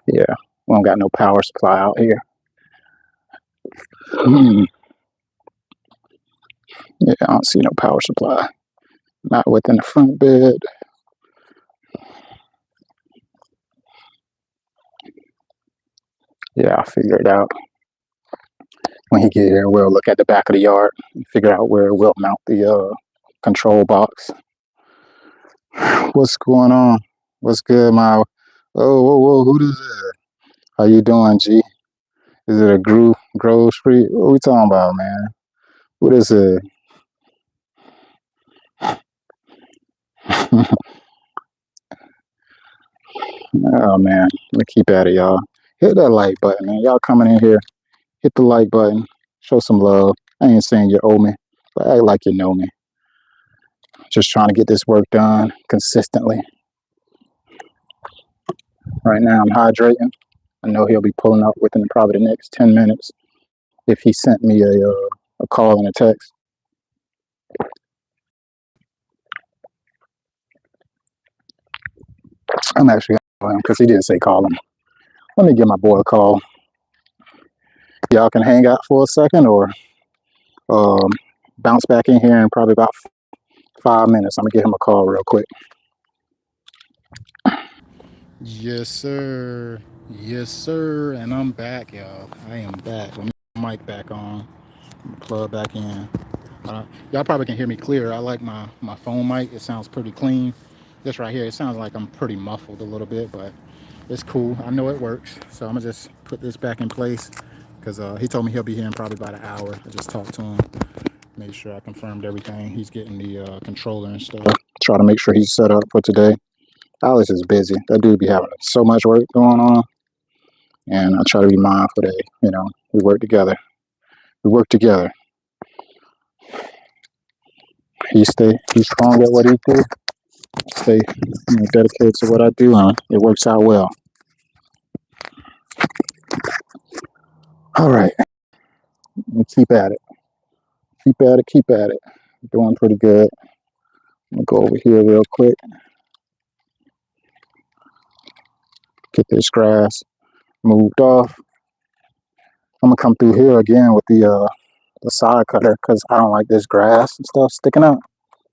yeah. We don't got no power supply out here. Yeah, I don't see no power supply. Not within the front bed. Yeah, I'll figure it out. When he get here, we'll look at the back of the yard and figure out where we'll mount the control box. What's going on? What's good, my? Oh, whoa, who is that? How you doing, G? Is it a Grove Street? What we talking about, man? What is it? Oh man, let me keep at it, y'all. Hit that like button, man. Y'all coming in here, hit the like button, show some love. I ain't saying you owe me, but act like you know me. Just trying to get this work done consistently. Right now, I'm hydrating. I know he'll be pulling up within probably the next 10 minutes if he sent me a call and a text. I'm actually going because he didn't say call him. Let me give my boy a call. Y'all can hang out for a second or um, bounce back in here in probably about 5 minutes. I'm gonna give him a call real quick. Yes, sir. Yes, sir. And I'm back, y'all. I am back. Let me put my mic back on. Plug back in. Y'all probably can hear me clear. I like my phone mic. It sounds pretty clean. This right here, it sounds like I'm pretty muffled a little bit, but it's cool. I know it works. So I'm gonna just put this back in place because he told me he'll be here in probably about an hour. I just talked to him, made sure I confirmed everything. He's getting the controller and stuff. Try to make sure he's set up for today. Alex is busy. That dude be having so much work going on, and I try to be mindful that we work together. We work together. He's strong at what he do. Stay dedicated to what I do, and it works out well. All right, we keep at it. Keep at it. Keep at it. Doing pretty good. I'm gonna go over here real quick. Get this grass moved off. I'm gonna come through here again with the side cutter because I don't like this grass and stuff sticking out.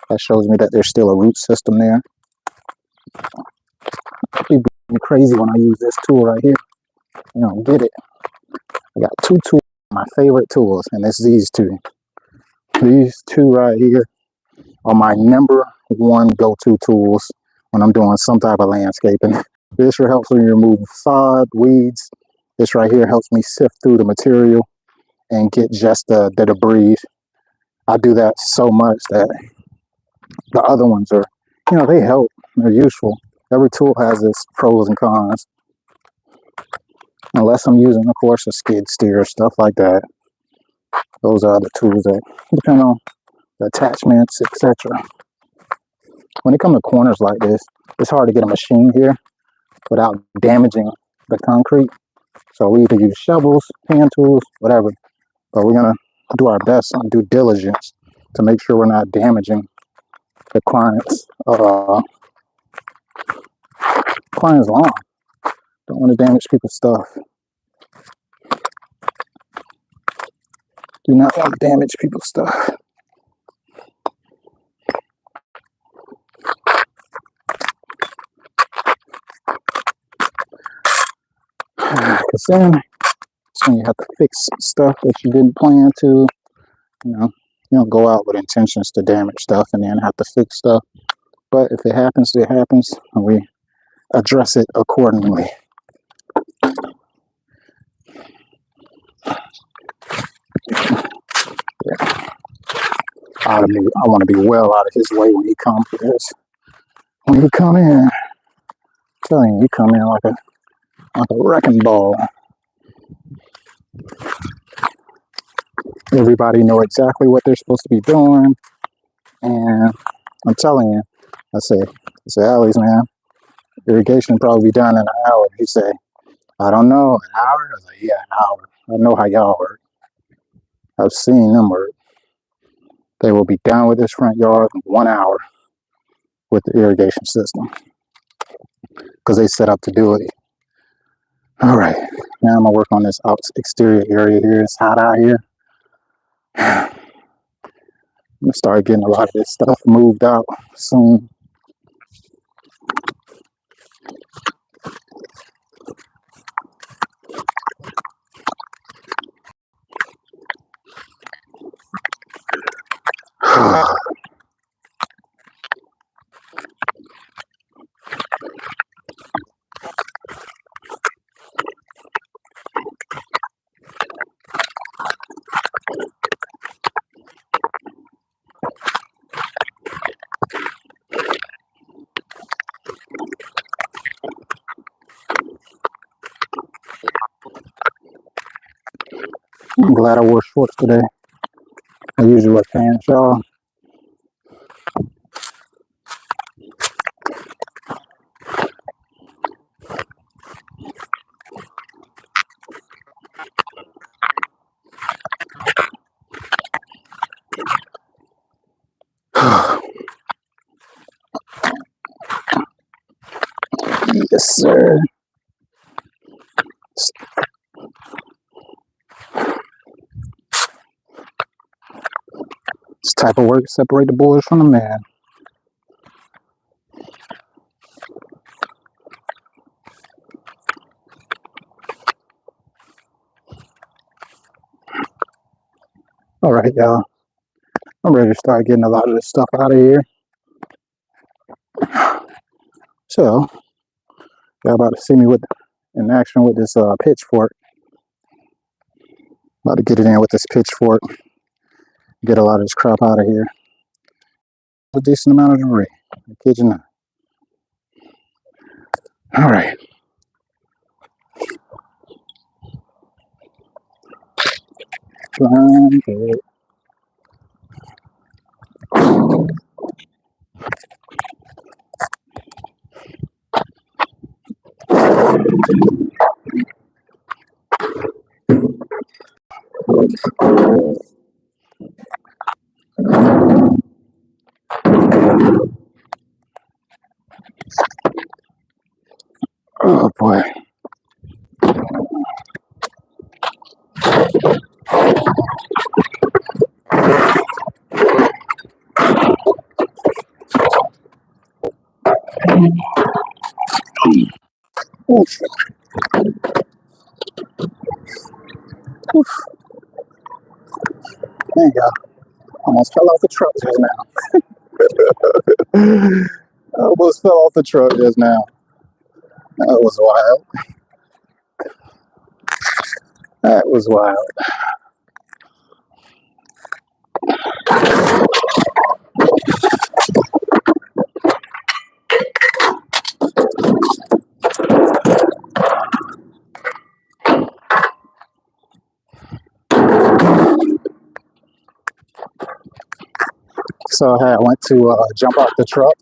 That shows me that there's still a root system there. It'd be crazy when I use this tool right here. Get it. I got two tools, my favorite tools, and it's these two. These two right here are my number one go-to tools when I'm doing some type of landscaping. This here helps me remove sod, weeds. This right here helps me sift through the material and get just the debris. I do that so much that the other ones are, they help. They're useful. Every tool has its pros and cons. Unless I'm using, of course, a skid steer, stuff like that. Those are the tools that depend on the attachments, etc. When it comes to corners like this, it's hard to get a machine here without damaging the concrete. So we either use shovels, hand tools, whatever. But we're gonna do our best on due diligence to make sure we're not damaging the client's lawn. Don't want to damage people's stuff. Do not want to damage people's stuff. Because then you have to fix stuff that you didn't plan to. You don't go out with intentions to damage stuff and then have to fix stuff. But if it happens, it happens, and we address it accordingly. Yeah. I want to be well out of his way when he comes for this. When he come in, I'm telling you, he come in like a wrecking ball. Everybody know exactly what they're supposed to be doing, and I'm telling you, I say, Alex, man, irrigation probably be done in an hour. He say, I don't know, an hour? I was like, yeah, an hour. I know how y'all work. I've seen them work. They will be done with this front yard in 1 hour with the irrigation system because they set up to do it. All right, now I'm gonna work on this exterior area here. It's hot out here. I'm gonna start getting a lot of this stuff moved out soon. I'm glad I wore shorts today. I usually wear pants, y'all. Yes, sir. This type of work separate the boys from the man. All right, y'all. I'm ready to start getting a lot of this stuff out of here. So, y'all about to see me in action with this pitchfork. About to get it in with this pitchfork. Get a lot of this crap out of here. A decent amount of debris. I kid you not. All right. Blind dead. Oh boy. Oof. Oof. There you go. Almost fell off the truck just now. Almost fell off the truck just now. That was wild. That was wild. So I went to jump off the truck.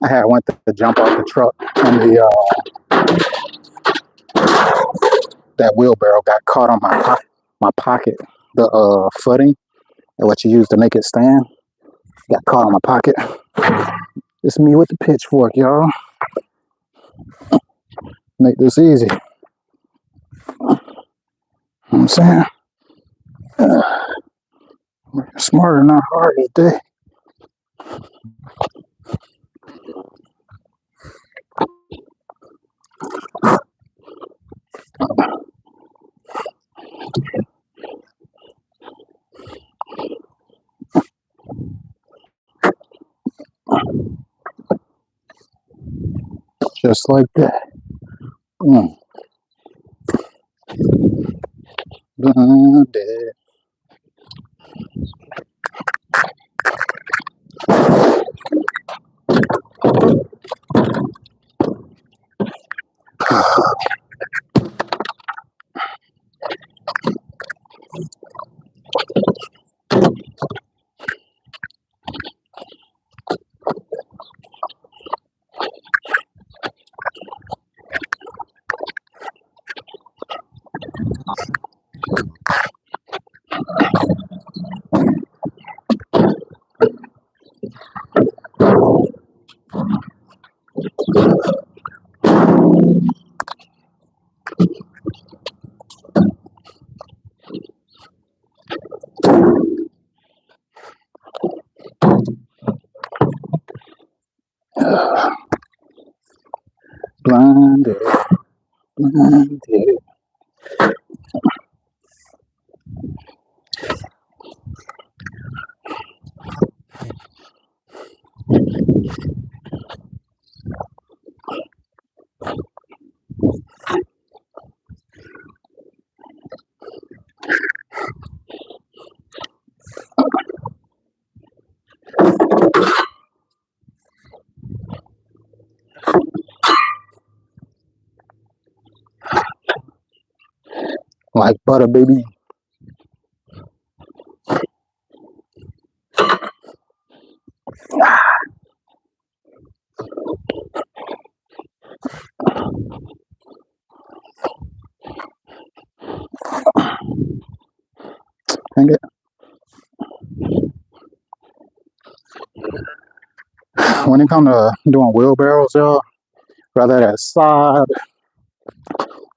I went to jump off the truck, and that wheelbarrow got caught on my pocket. The footing and what you use to make it stand got caught on my pocket. It's me with the pitchfork, y'all. Make this easy. You know what I'm saying? Smarter, not hard today. Just like that. Blinded. Blinded. Blinded. like butter, baby. Dang it. When it comes to doing wheelbarrows, y'all, whether that's sod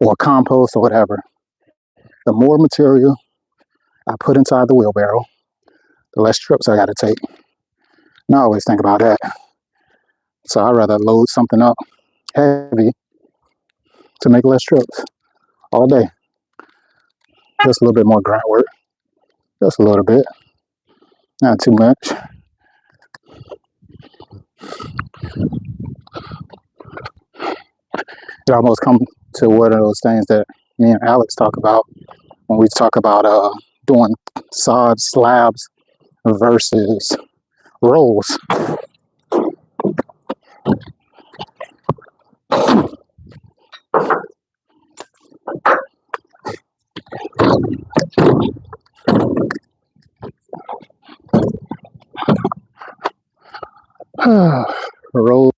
or compost or whatever, the more material I put inside the wheelbarrow, the less trips I got to take. And I always think about that. So I'd rather load something up heavy to make less trips all day. Just a little bit more grunt work. Just a little bit. Not too much. It almost come to one of those things that me and Alex talk about when we talk about doing sod slabs versus rolls. Rolls.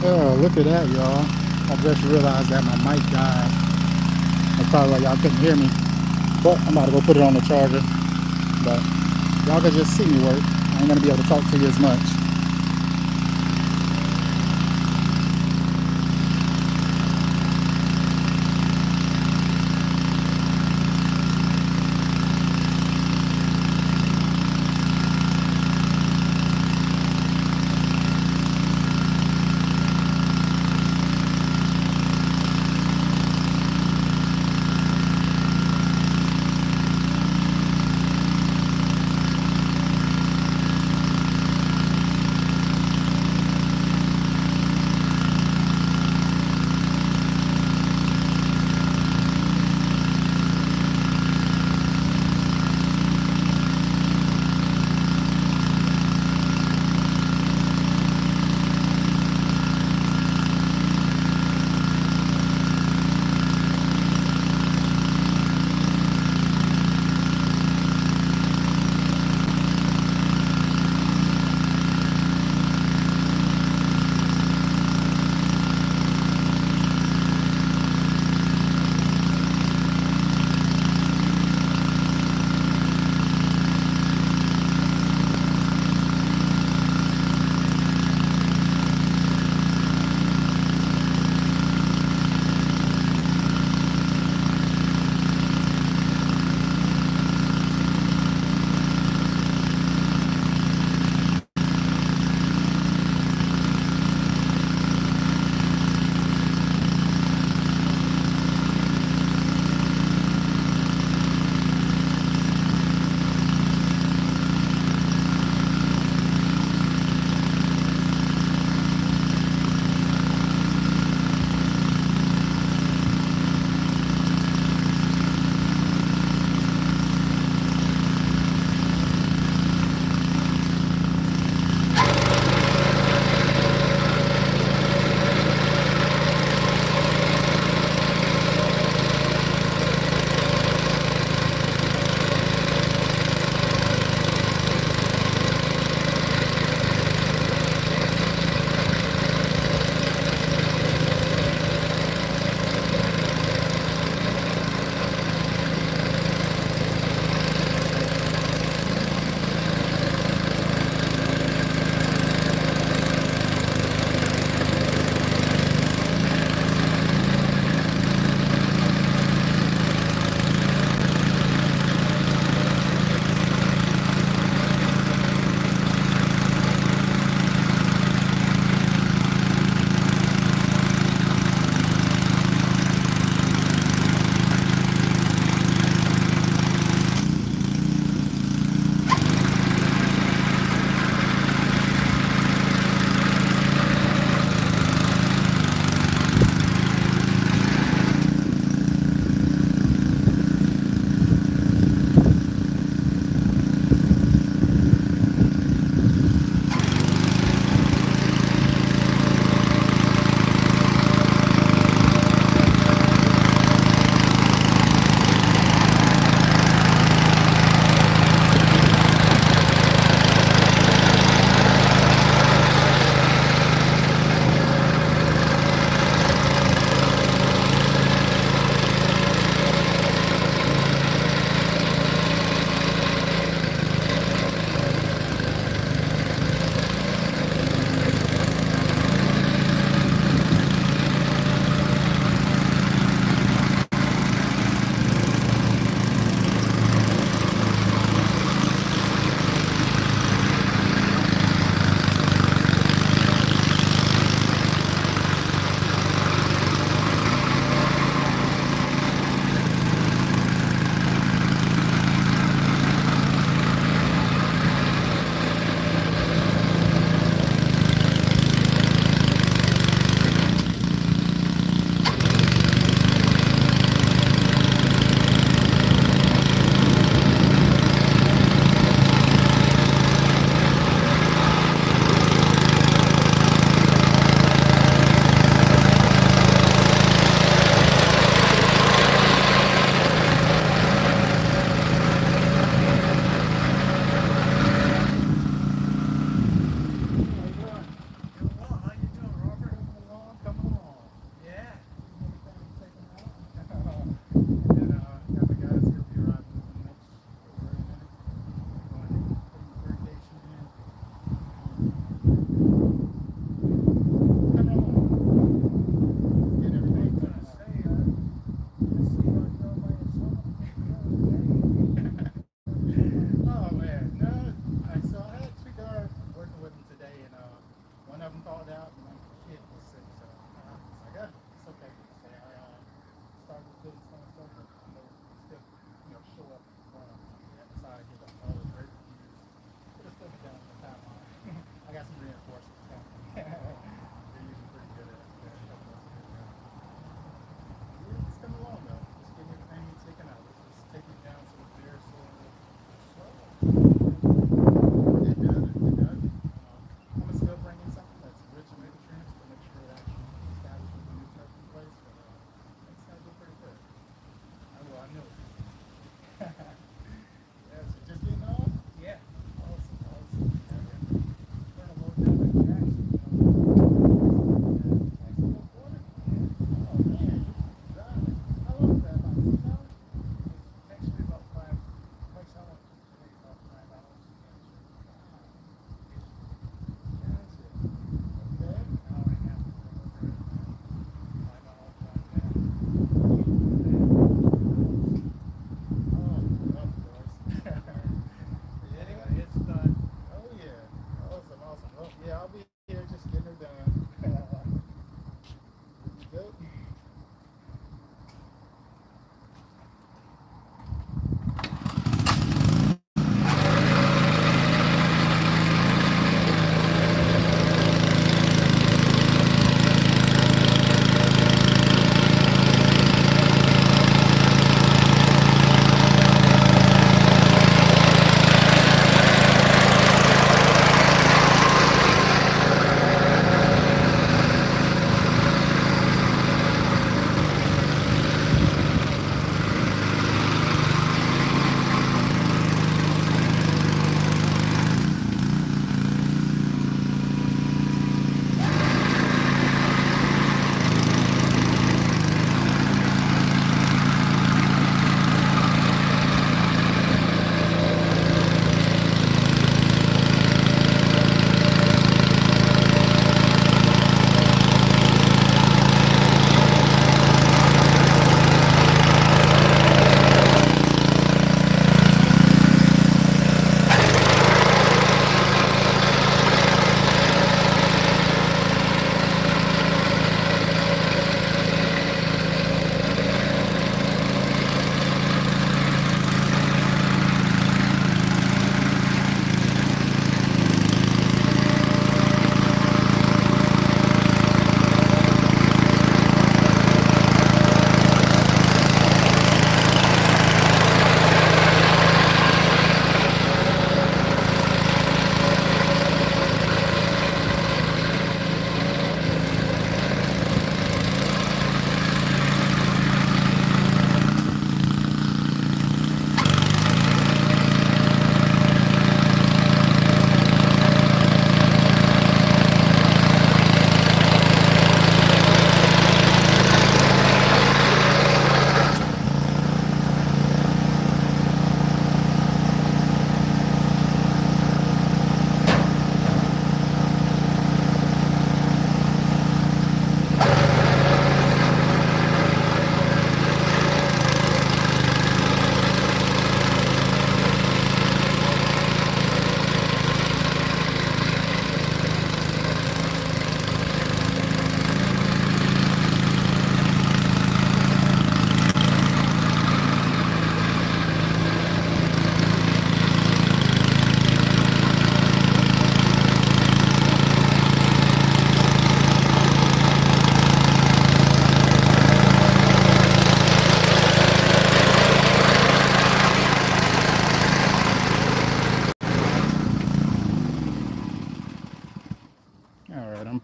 Oh, look at that, y'all. I just realized that my mic died. That's probably why y'all couldn't hear me. But I'm about to go put it on the charger. But y'all can just see me work. I ain't gonna be able to talk to you as much.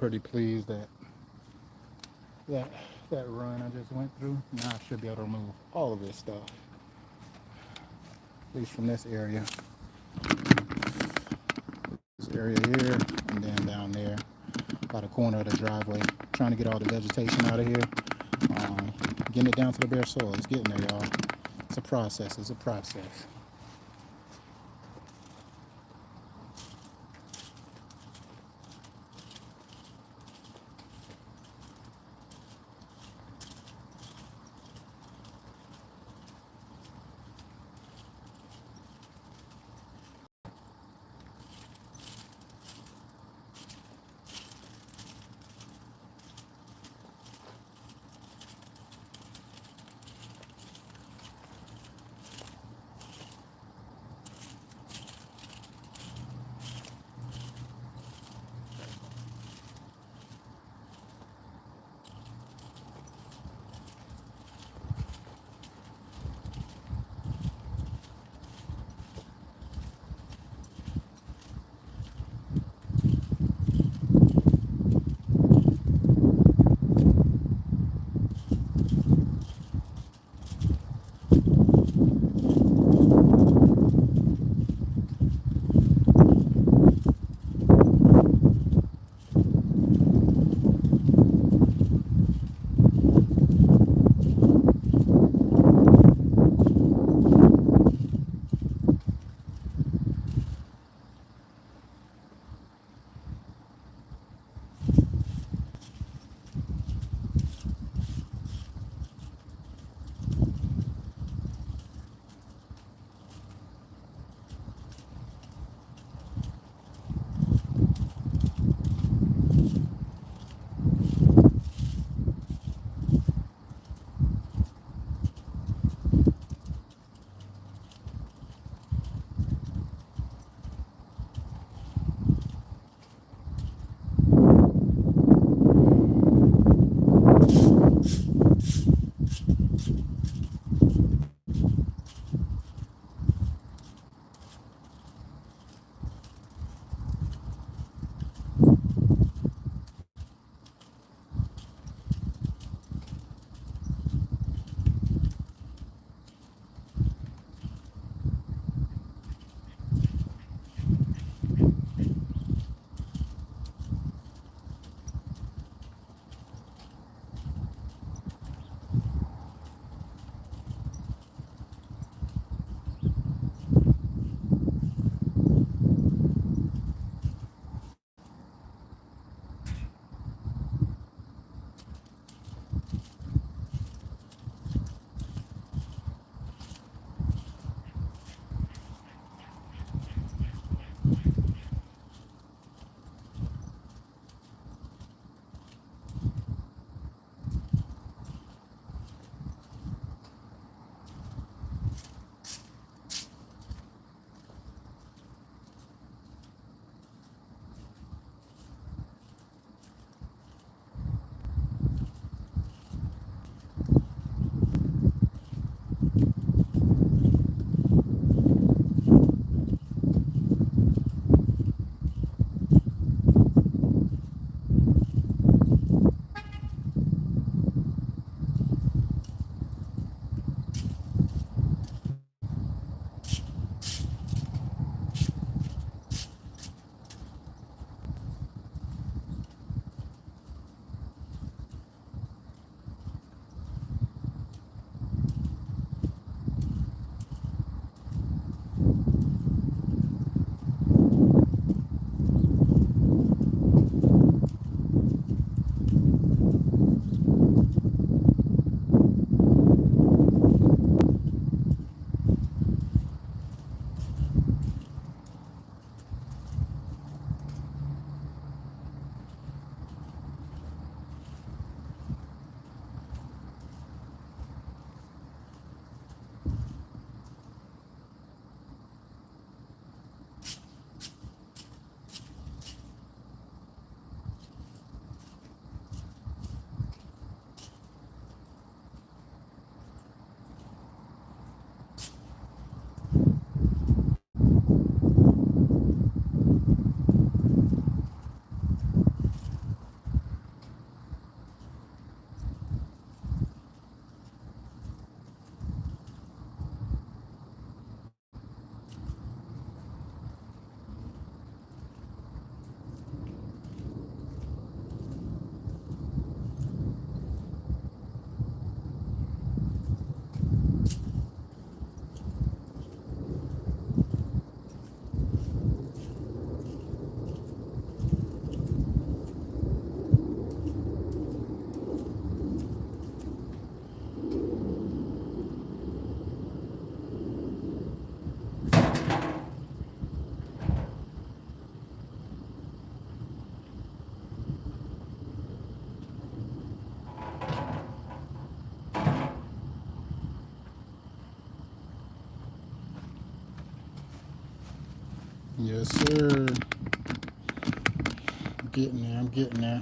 pretty pleased that that run I just went through. Now I should be able to remove all of this stuff, at least from this area. This area here, and then down there by the corner of the driveway. Trying to get all the vegetation out of here. Getting it down to the bare soil. It's getting there, y'all. It's a process. It's a process. Yes, sir. I'm getting there. I'm getting there.